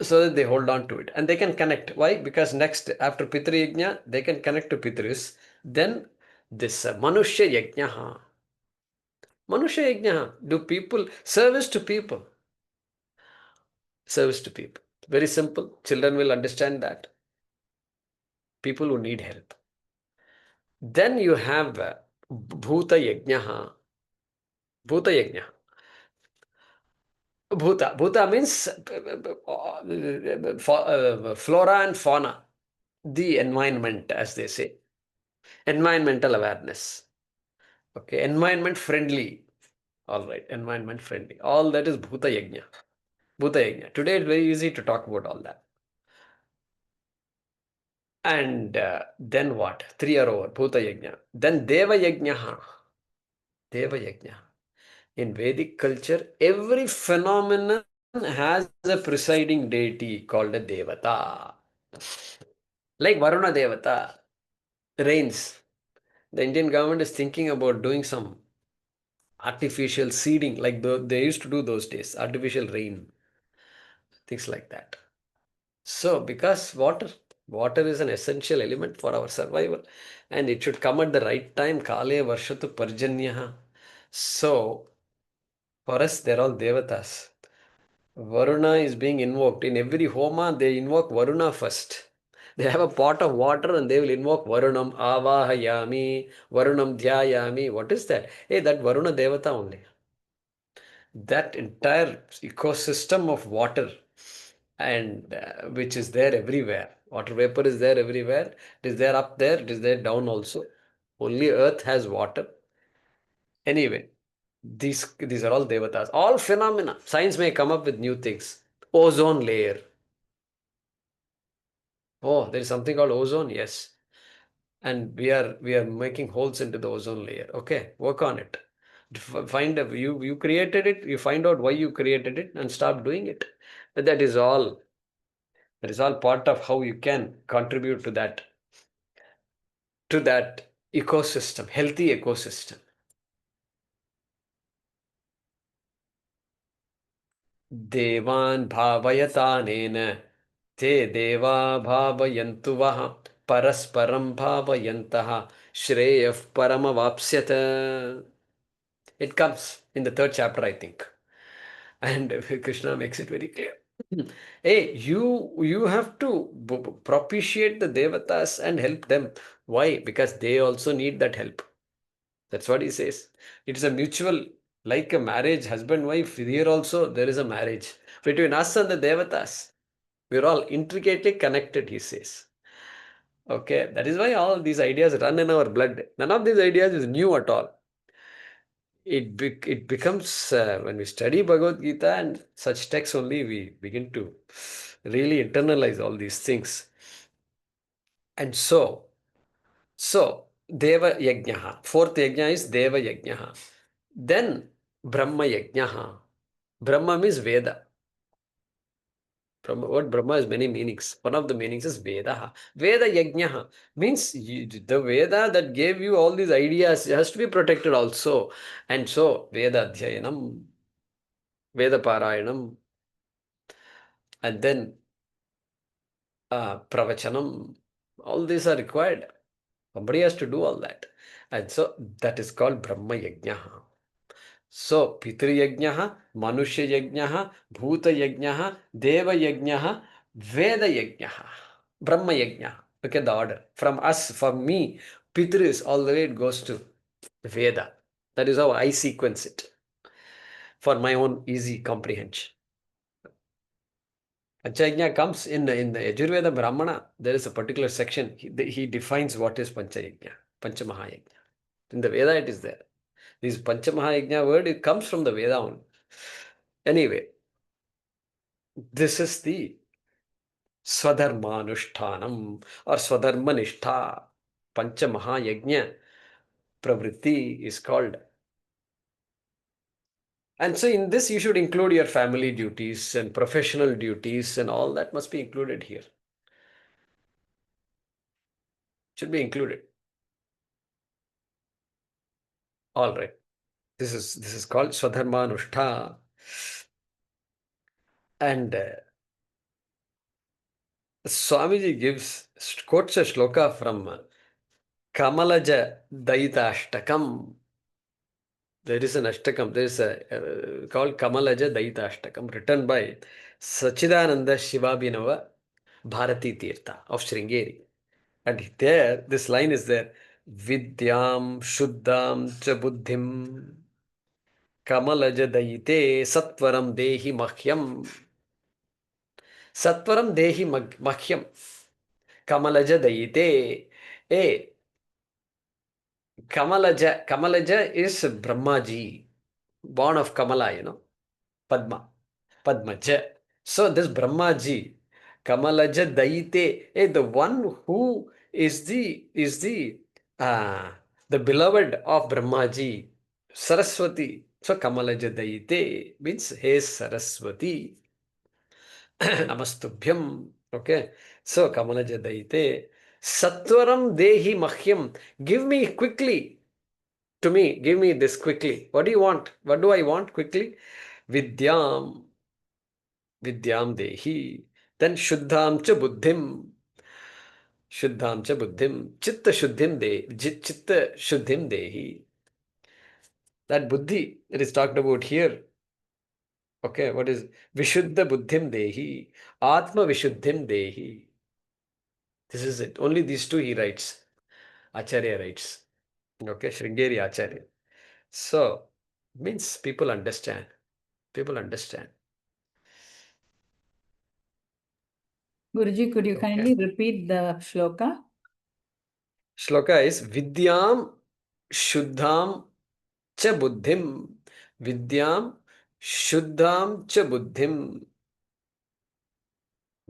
so that they hold on to it and they can connect. Why? Because next, after Pitri Yajna, they can connect to Pitris. Then this Manushya Yajna. Manushya Yajna, do people, service to people. Service to people. Very simple. Children will understand that. People who need help. Then you have Bhuta Yajna. Bhuta Yajna. Bhuta. Bhuta means flora and fauna. The environment, as they say. Environmental awareness. Okay. Environment friendly. All right. Environment friendly. All that is Bhuta Yajna. Bhuta Yajna. Today it's very easy to talk about all that. And then what? 3 are over. Bhuta Yajna. Then Deva Yajna. Deva Yajna. In Vedic culture, every phenomenon has a presiding deity called a Devata. Like Varuna Devata, rains. The Indian government is thinking about doing some artificial seeding, like they used to do those days, artificial rain, things like that. So, because water is an essential element for our survival, and it should come at the right time. Kale varshatu parjanyaha. So, for us, they're all devatas. Varuna is being invoked. In every homa, they invoke Varuna first. They have a pot of water and they will invoke Varunam avahayami, Varunam dhyayami. What is that? Hey, that Varuna Devata only. That entire ecosystem of water, and which is there everywhere. Water vapor is there everywhere. It is there up there. It is there down also. Only earth has water. Anyway, these are all devatas. All phenomena. Science may come up with new things. Ozone layer. Oh, there is something called ozone. Yes, and we are making holes into the ozone layer. Okay, work on it. Find you created it. You find out why you created it and stop doing it. That is all. That is all part of how you can contribute to that ecosystem, healthy ecosystem. Devan bhavayatanena te deva bhavayantu vaha parasparam bhavayantaha shreyah paramavapsyata. It comes in the 3rd chapter, I think. And Krishna makes it very clear. Hey, you have to propitiate the devatas and help them. Why? Because they also need that help. That's what he says. It's a mutual, like a marriage, husband, wife. Here also there is a marriage between us and the devatas. We're all intricately connected, he says. Okay, that is why all these ideas run in our blood. None of these ideas is new at all. It becomes, when we study Bhagavad Gita and such texts only, we begin to really internalize all these things. And so Deva Yajnaha. 4th Yajna is Deva Yajnaha. Then Brahma Yajnaha. Brahma means Veda. Word Brahma has many meanings. One of the meanings is Veda. Veda Yajnaha means the Veda that gave you all these ideas has to be protected also. And so Veda Dhyayanam, Veda Parayanam, and then Pravachanam. All these are required. Somebody has to do all that. And so that is called Brahma Yajnaha. So, Pitri Yajnaha, Manushya Yajnaha, Bhuta Yajnaha, Deva Yajnaha, Veda Yajnaha, Brahma Yajnaha. Look at the order. From us, from me, Pitris, all the way it goes to Veda. That is how I sequence it for my own easy comprehension. Panchayajna comes in the Yajurveda Brahmana. There is a particular section. He defines what is Panchayajna, Panchamahayajna. In the Veda, it is there. This Panchamahayajna word, it comes from the Veda only. Anyway, this is the svadharmaniShThanam or svadharmaniShThaa, Panchamahayajna. pravritti is called. And so in this, you should include your family duties and professional duties, and all that must be included here. Should be included. All right. This is called svadharmaniShThaa. And Swamiji quotes a shloka from Kamalaja Daitashtakam. There is an Ashtakam. There is a called Kamalaja Daitashtakam, written by Sachidananda Shivabhinava Bharati Tirtha of Sringeri. And there, this line is there: Vidyam Shuddham Cha Buddhim Kamalaja Daite Satvaram Dehi Mahyam. Satvaram Dehi Mahyam. Kamalaja Daite. Kamalaja is Brahmaji, born of Kamala, Padmaja. So this Brahmaji, Kamalaja Daite, the one who is the beloved of Brahmaji, Saraswati. So Kamalaja Daite means, hey Saraswati, Namastubhyam. Okay. So Kamalaja Daite, Satvaram Dehi Mahyam. Give me quickly. To me, give me this quickly. What do you want? What do I want quickly? Vidyam Dehi. Then Shuddham Cha Buddhim. Shuddham Cha Buddhim. Chitta Shuddhim Dehi. That Buddhi that is talked about here. Okay, what is vishuddhabuddhaim Dehi? Atmavishuddhim Dehi. This is it. Only these two he writes. Acharya writes. Okay, Sringeri Acharya. So, means people understand. People understand. Guruji, could you Okay. kindly repeat the shloka? Shloka is Vidyam Shuddham Cha Buddhim. Vidyam Shuddham Cha Buddhim.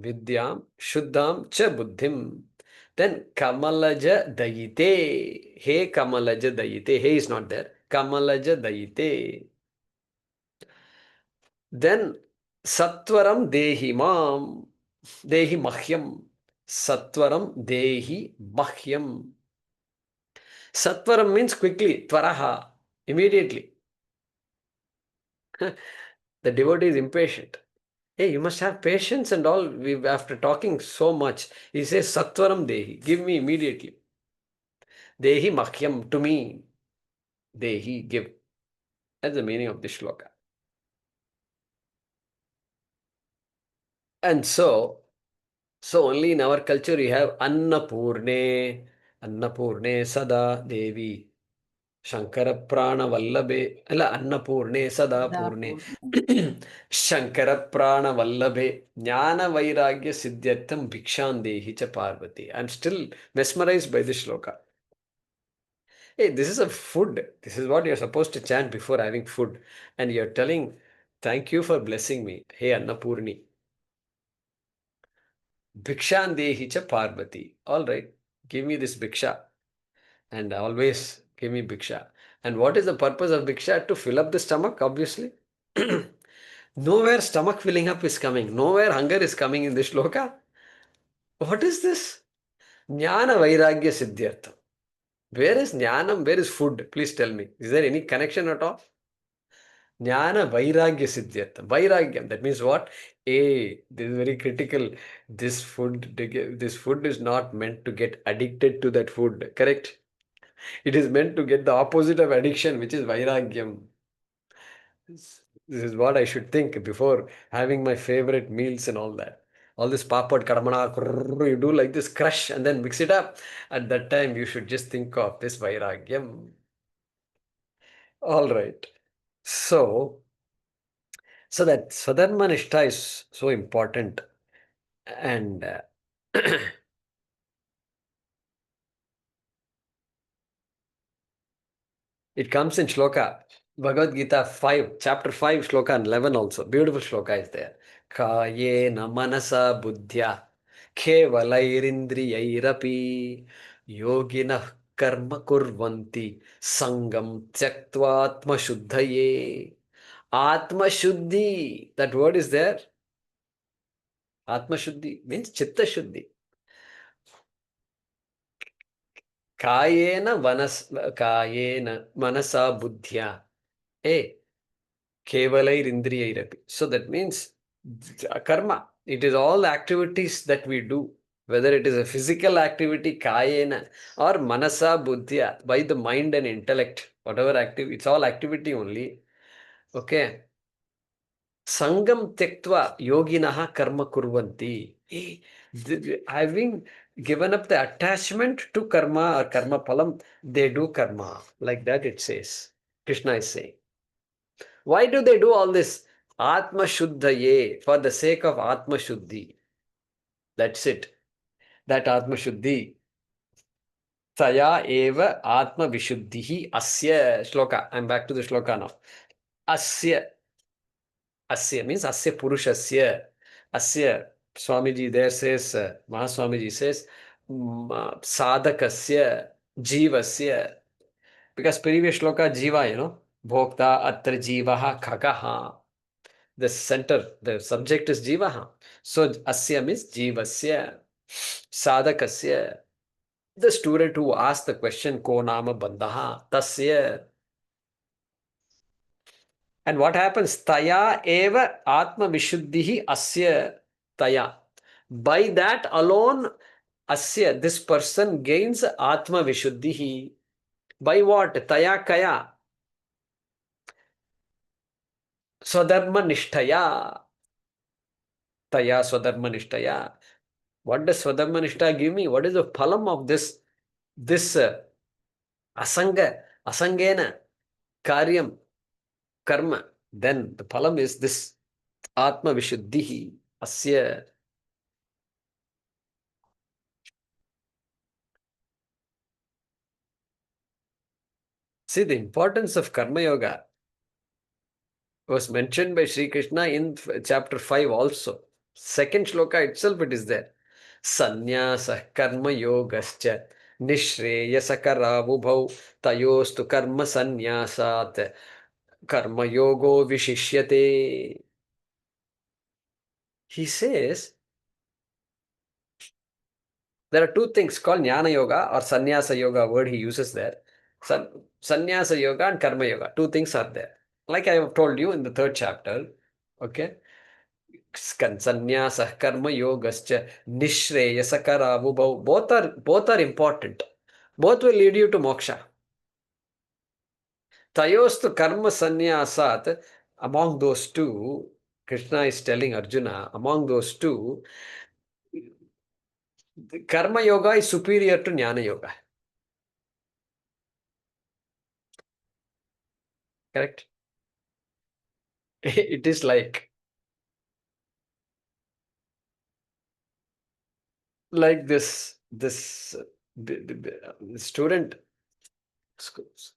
Vidyam Shuddham Cha Buddhim. Then Kamalaja Dayite. Hey Kamalaja Dayite. Hey is not there. Kamalaja Dayite. Then Satvaram Dehi Mam. Dehi Mahyam. Satvaram Dehi Mahyam. Satvaram means quickly, tvaraha, immediately. The devotee is impatient. Hey, you must have patience and all. After talking so much, he says, Satvaram Dehi, give me immediately. Dehi Mahyam, to me. Dehi, give. That's the meaning of this shloka. And so only in our culture you have Annapurne Sada Devi. Shankara Prana Vallabe, Annapurne Sada Purne, Shankara Prana Vallabe, Jnana Vairagya Siddhyartham Bhikshandehi Cha Parvati. I'm still mesmerized by this shloka. Hey, this is a food. This is what you're supposed to chant before having food. And you're telling, thank you for blessing me. Hey Annapurni. Bhikshandehi Cha Parvati. All right, give me this Bhiksha. And always give me Bhiksha. And what is the purpose of Bhiksha? To fill up the stomach, obviously. Nowhere stomach filling up is coming. Nowhere hunger is coming in this shloka. What is this? Jnana Vairagya Siddhyartham. Where is Jnanam? Where is food? Please tell me. Is there any connection at all? Jnana Vairagya Siddhyartham. Vairagyam. That means what? This is very critical. This food is not meant to get addicted to that food. Correct? It is meant to get the opposite of addiction, which is Vairagyam. This is what I should think before having my favorite meals and all that. All this papad, kadamana, you do like this, crush and then mix it up. At that time, you should just think of this Vairagyam. All right. So that svadharmaniShThaa is so important. And it comes in shloka. Bhagavad Gita 5, chapter 5, shloka 11 also. Beautiful shloka is there. Kayena manasa buddhya kevalairindriyairapi yogina karma kurvanti sangam tyaktva atmashuddhaye. Atmashuddhi, that word is there. Atmashuddhi means chitta shuddhi. Kayena manasa buddhya. Kevalai So that means karma. It is all activities that we do, whether it is a physical activity, kayena, or manasa buddhya, by the mind and intellect, whatever activity, it's all activity only. Okay. Sangam tyaktva yoginaha karma kurvanti. Having given up the attachment to karma or karma palam, they do karma. Like that it says. Krishna is saying. Why do they do all this? Atma Shuddhaye, for the sake of Atma Shuddhi. That's it. That Atma Shuddhi. tayaivaatmavishuddhirasya shloka. I'm back to the shloka now. Asya. Asya means Asya Purushasya. Asya. Swamiji there says, Mahaswamiji says, Sadhakasya, Jivasya. Because previous shloka, Jiva, Bhokta, Atra Jivaha, Khagaha. The center, the subject is Jivaha. So Asya means Jivasya, Sadhakasya. The student who asked the question, Ko Nama Bandhaha, Tasya. And what happens? Taya eva atma vishuddhihi asya taya. By that alone, asya, this person gains atma vishuddhihi. By what? Taya kaya. SvadharmaniShThaya. Taya svadharmaniShThaya. What does svadharmaniShThA give me? What is the phalam of this asangena, karyam, karma? Then the phalam is this atma vishuddhihi asya. See, the importance of karma yoga was mentioned by Sri Krishna in chapter 5 also. Second shloka itself it is there. Sannyasa karma yogascha nishreyasakaravubhau tayostu karma sannyasat karma yogo vishishyate. He says there are two things called jnana yoga or sannyasa yoga, word he uses there. Sannyasa yoga and karma yoga, two things are there. Like I have told you in the third chapter, okay? Sannyasa karma yogascha nishreyasakaravubhau. Both are important. Both will lead you to moksha. Tayostu karma sannyasat. Among those two, Krishna is telling Arjuna, among those two, karma yoga is superior to jnana yoga. Correct? It is like this student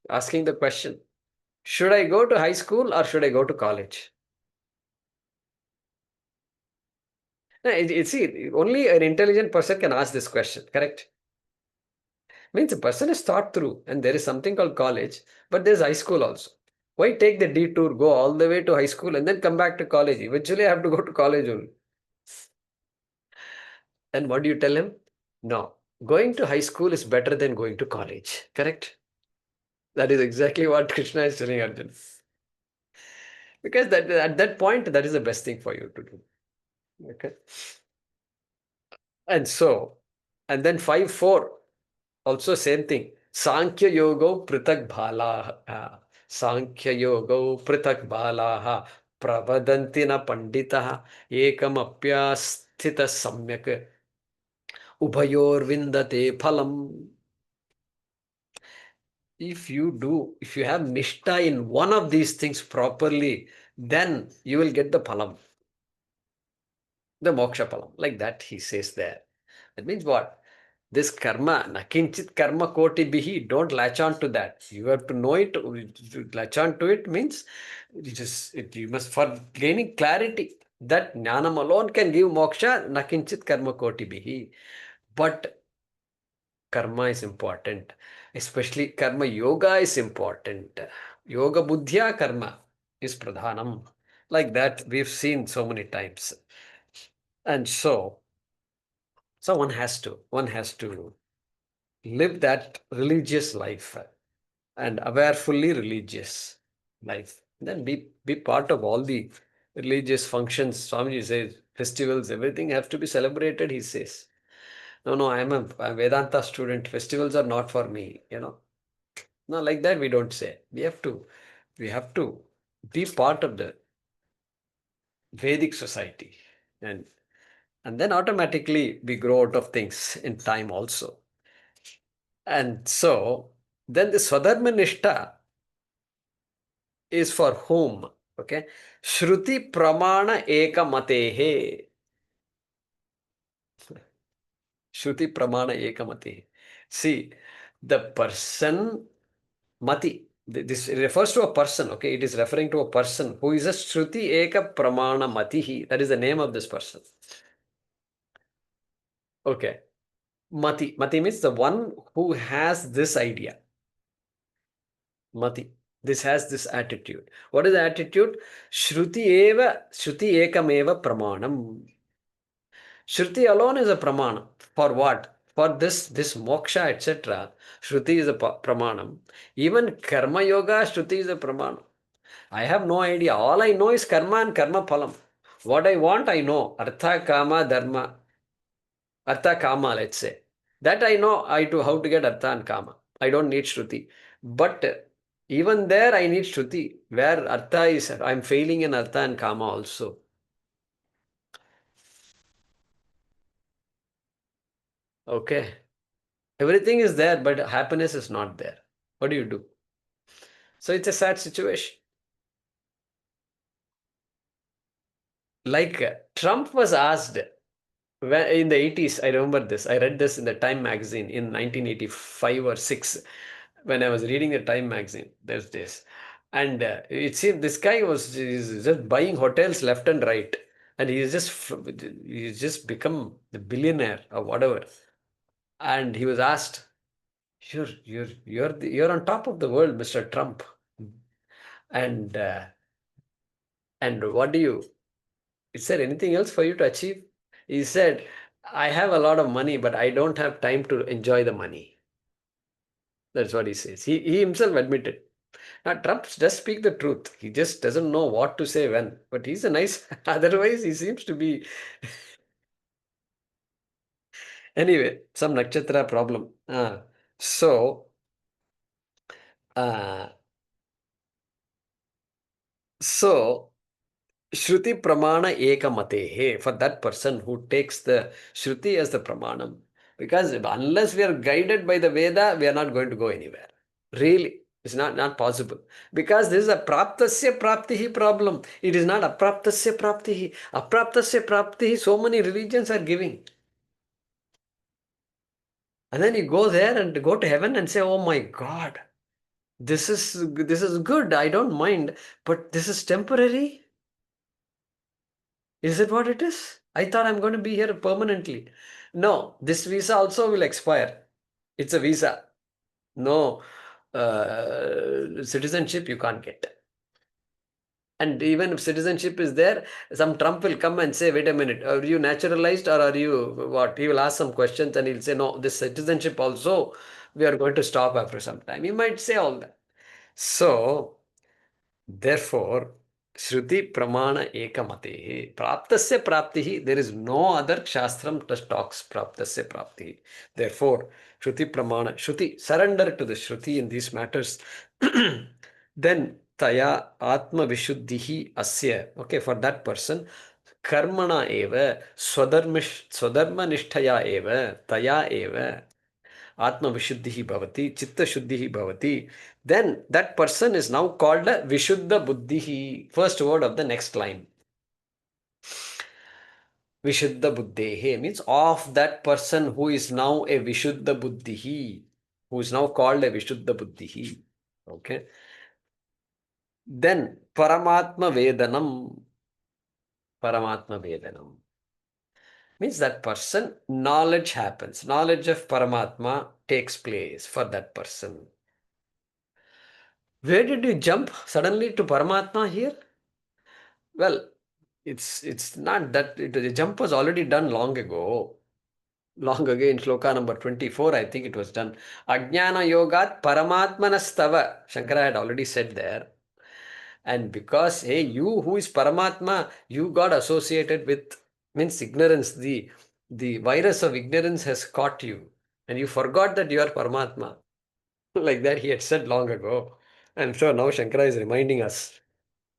asking the question, should I go to high school or should I go to college? See, only an intelligent person can ask this question, correct? Means a person is thought through and there is something called college, but there's high school also. Why take the detour, go all the way to high school and then come back to college? Eventually I have to go to college only. And what do you tell him? No, going to high school is better than going to college, correct? That is exactly what Krishna is telling Arjuna. Because at that point, that is the best thing for you to do. Okay. And then 5.4, also same thing. Sankhya yogo pritak bhalaha. Sankhya yogo pritak bhalaha. Pravadanti na panditaha. Ekam apyasthita samyak. Ubhayor vindate phalam. If you have niShThA in one of these things properly, then you will get the phalam. The moksha phalam. Like that he says there. That means what? This karma, nakinchit karma koti bihi, don't latch on to that. You have to know it. Latch on to it means you must, for gaining clarity, that jnanam alone can give moksha, nakinchit karma koti bihi. But karma is important. Especially karma yoga is important. Yoga buddhya karma is pradhanam. Like that, we've seen so many times. And so one has to live that religious life and awarefully religious life. Then be part of all the religious functions. Swamiji says festivals, everything have to be celebrated, he says. No, I'm a Vedanta student. Festivals are not for me, No, like that we don't say. We have to be part of the Vedic society. And then automatically we grow out of things in time also. And so then the svadharmaniShThaa is for whom? Okay. ShrutipramaaNaikamateH. ShrutipramaaNaikamateH. See, the person Mati. This refers to a person, okay? It is referring to a person who is a Shruti Eka Pramana Matihi. That is the name of this person. Okay. Mati. Mati means the one who has this idea. Mati. This has this attitude. What is the attitude? Shruti Ekameva Pramanam. Shruti alone is a pramana. For what? For this moksha, etc. Shruti is a pramanam. Even karma yoga, Shruti is a pramanam. I have no idea. All I know is karma and karma phalam. What I want, I know. Artha, kama, dharma. Artha, kama, let's say. That I know how to get artha and kama. I don't need Shruti. But even there, I need Shruti. Where artha is, I'm failing in artha and kama also. Okay. Everything is there, but happiness is not there. What do you do? So it's a sad situation. Like Trump was asked in the 80s, I remember this. I read this in the Time magazine in 1985 or 6 when I was reading the Time magazine. There's this. And it seemed this guy is just buying hotels left and right. And he's just become the billionaire or whatever. And he was asked, you're on top of the world, Mr. Trump. And what is there anything else for you to achieve? He said, I have a lot of money, but I don't have time to enjoy the money. That's what he says. He himself admitted. Now, Trump does speak the truth. He just doesn't know what to say when. But he's a nice, otherwise he seems to be. Anyway, some nakshatra problem. So, uh, so Shruti Pramana Ekamatehe, for that person who takes the Shruti as the Pramanam. Because unless we are guided by the Veda, we are not going to go anywhere. Really, it's not possible. Because this is a Praptasya Praptihi problem. It is not Apraptasya Praptihi. Apraptasya Praptihi, so many religions are giving. And then you go there and go to heaven and say, oh my God, this is good, I don't mind, but this is temporary. Is it what it is? I thought I'm going to be here permanently. No, this visa also will expire. It's a visa. No citizenship you can't get. And even if citizenship is there, some Trump will come and say, wait a minute, are you naturalized or are you what? He will ask some questions and he'll say, no, this citizenship also, we are going to stop after some time. He might say all that. So, therefore, Shruti Pramana Ekamatehe. Praptasya Praptihi. There is no other Shastram that talks Praptasya Praptihi. Therefore, Shruti Pramana. Shruti, surrender to the Shruti in these matters. Then tayaivaatmavishuddhirasya. Okay, for that person, karmana eva, svadharmaniShThaya eva, taya eva. Atma Vishuddhi Bhavati, Chitta Shuddhi Bhavati. Then that person is now called a VishuddhabuddhaiH. First word of the next line. VishuddhabuddhaiH means of that person who is now a VishuddhabuddhaiH, who is now called a VishuddhabuddhaiH. Okay. Then paramatmavedanaM. Paramatmavedanam. Means that person, knowledge happens. Knowledge of Paramatma takes place for that person. Where did you jump suddenly to Paramatma here? Well, it's not that the jump was already done long ago. Long ago in shloka number 24, I think it was done. Ajnana yogat paramatmanastava. Shankara had already said there. And because, hey, you who is Paramatma, you got associated with, means ignorance. The virus of ignorance has caught you. And you forgot that you are Paramatma. Like that he had said long ago. And so now Shankara is reminding us.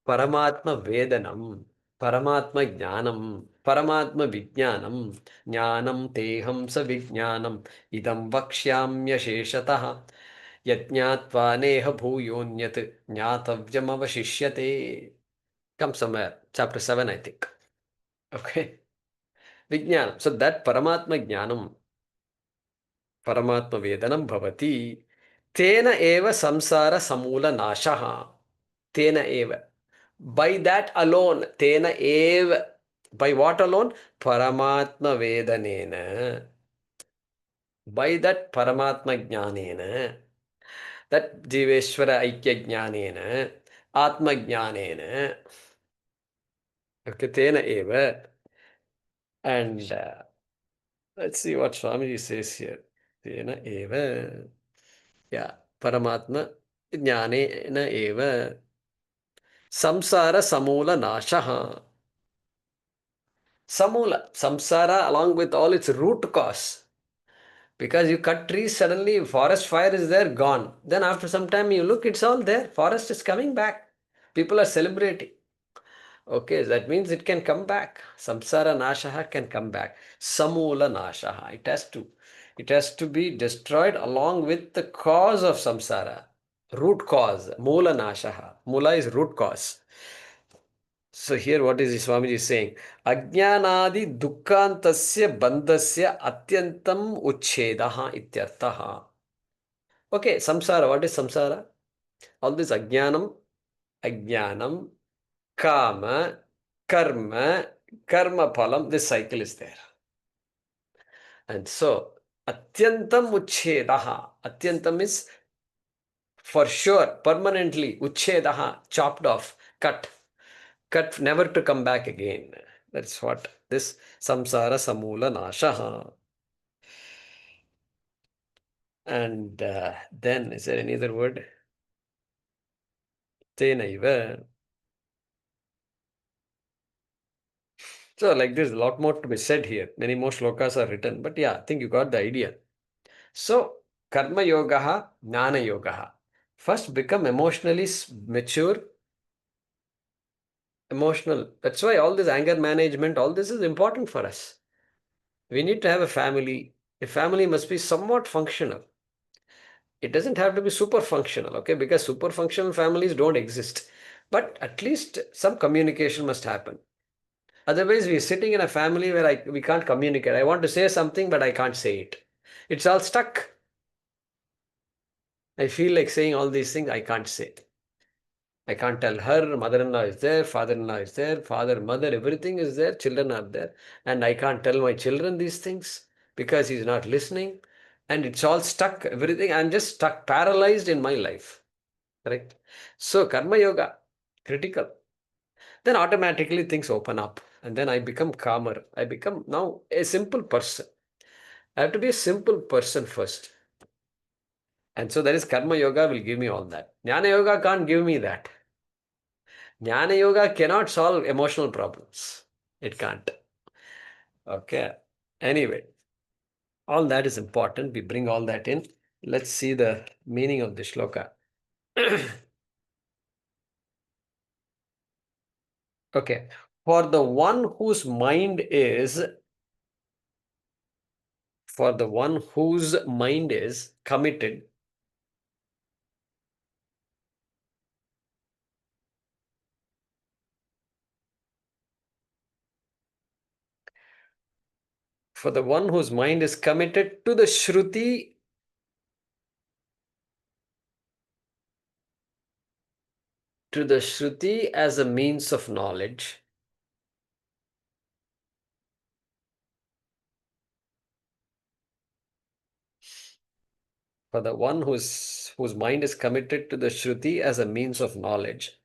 Paramatmavedanam, paramatmajnanam, paramatmavijnanam, jnanam teham savijnanam, idam vakshyamya yajñātvā neha bhūyonyat jñātavyam avashishyate. Come somewhere, chapter 7, I think. Okay. Vijnanam. So that paramatma jnanam, paramatma vedanam bhavati, tena eva samsara samula nashaha. Tena eva. By that alone, tena eva. By what alone? Paramatma vedanena. By that paramatma jnanena. That Jiveshwara Aikya Jnanena, Atma Jnanena, okay, Tena Eva. And let's see what Swamiji says here. Tena Eva. Yeah, Paramatma Jnanena Eva. saMsaarasamuulanaashaH. Samula, samsara along with all its root cause. Because you cut trees, suddenly forest fire is there, gone. Then after some time you look, it's all there. Forest is coming back. People are celebrating. Okay, that means it can come back. Samsara nashaha can come back. Samoola nashaha. It has to be destroyed along with the cause of samsara. Root cause. Moola nashaha. Mula is root cause. So here what is Swamiji saying? Ajnanadi dukkhantasya bandhasya atyantam uchchedaha ityartaha. Okay, samsara. What is samsara? All this ajnanam, kama, karma, karma phalam, this cycle is there. And so, atyantam uchchedaha. Atyantam is for sure, permanently, uchchedaha, chopped off, cut, never to come back again. That's what this saMsaarasamuulanaashaH. And then, is there any other word? Tenaiva. So, like this, a lot more to be said here. Many more shlokas are written. But yeah, I think you got the idea. So, karma yoga, jnana yoga. First, become emotionally mature. Emotional. That's why all this anger management, all this is important for us. We need to have a family. A family must be somewhat functional. It doesn't have to be super functional, okay? Because super functional families don't exist. But at least some communication must happen. Otherwise, we're sitting in a family where we can't communicate. I want to say something, but I can't say it. It's all stuck. I feel like saying all these things, I can't say. I can't tell her, mother-in-law is there, father-in-law is there, father, mother, everything is there, children are there. And I can't tell my children these things because he's not listening. And it's all stuck, everything. I'm just stuck, paralyzed in my life. Correct? So, karma yoga, critical. Then automatically things open up. And then I become calmer. I become now a simple person. I have to be a simple person first. And so that is karma yoga will give me all that. Jnana yoga can't give me that. Jnana yoga cannot solve emotional problems. It can't. Okay. Anyway, all that is important. We bring all that in. Let's see the meaning of the shloka. Okay. For the one whose mind is committed for the one whose mind is committed to the Shruti as a means of knowledge, For the one whose mind is committed to the Shruti as a means of knowledge,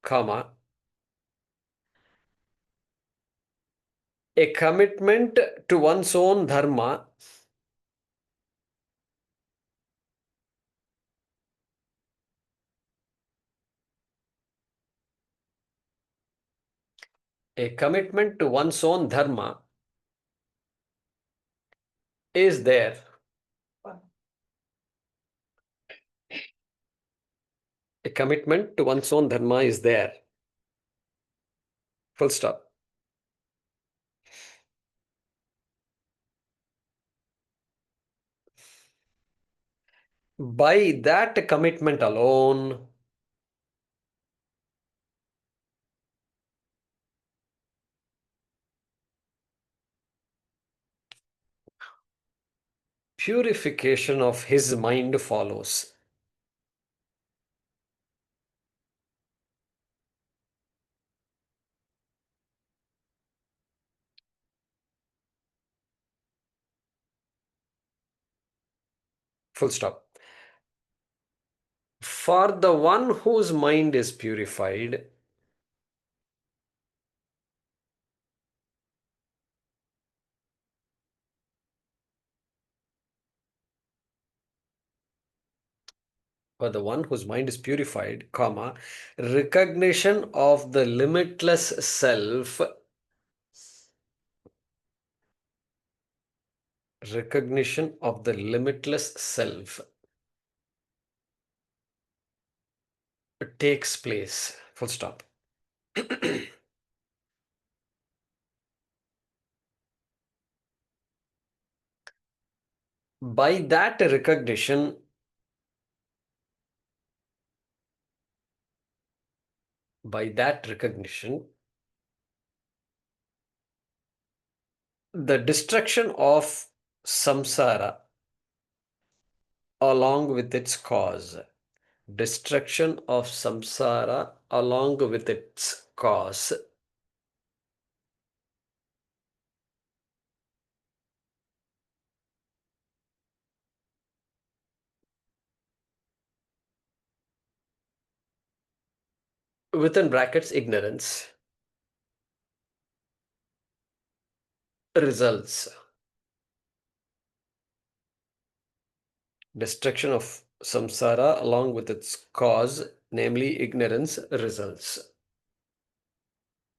comma, a commitment to one's own dharma a commitment to one's own dharma is there. A commitment to one's own dharma is there. Full stop. By that commitment alone, purification of his mind follows. Full stop. For the one whose mind is purified, comma, recognition of the limitless self, takes place. Full stop. By that recognition, the destruction of samsara along with its cause. Destruction of samsara along with its cause within brackets ignorance results. Destruction of samsara along with its cause, namely ignorance, results.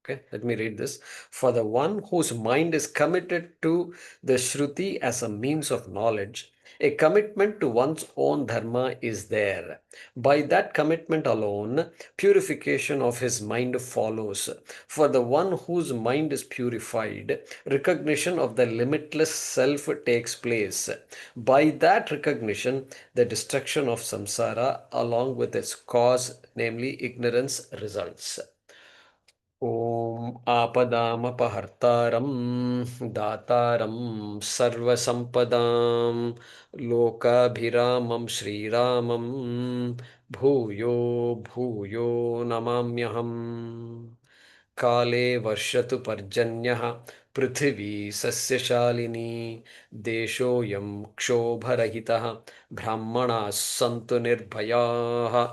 Okay, let me read this. For the one whose mind is committed to the Shruti as a means of knowledge, a commitment to one's own dharma is there. By that commitment alone, purification of his mind follows. For the one whose mind is purified, recognition of the limitless self takes place. By that recognition, the destruction of samsara along with its cause, namely ignorance, results. ॐ आपदामपहर्तारं दातारं सर्वसम्पदां लोकाभिरामं श्रीरामं भूयो भूयो नमाम्यहम् काले वर्षतु पर्जन्यः पृथिवी सस्यशालिनी देशोऽयं क्षोभरहितः ब्राह्मणाः सन्तु निर्भयाः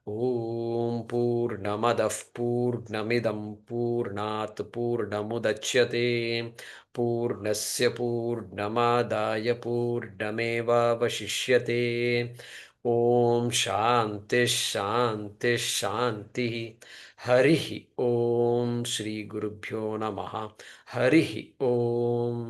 ॐ पूर्णमदः पूर्णमिदं पूर्णात् पूर्णमुदच्यते पूर्णस्य पूर्णमादाय पूर्णमेवावशिष्यते ॐ शान्तिः शान्तिः शान्तिः हरिः ॐ श्रीगुरुभ्यो नमः हरिः ॐ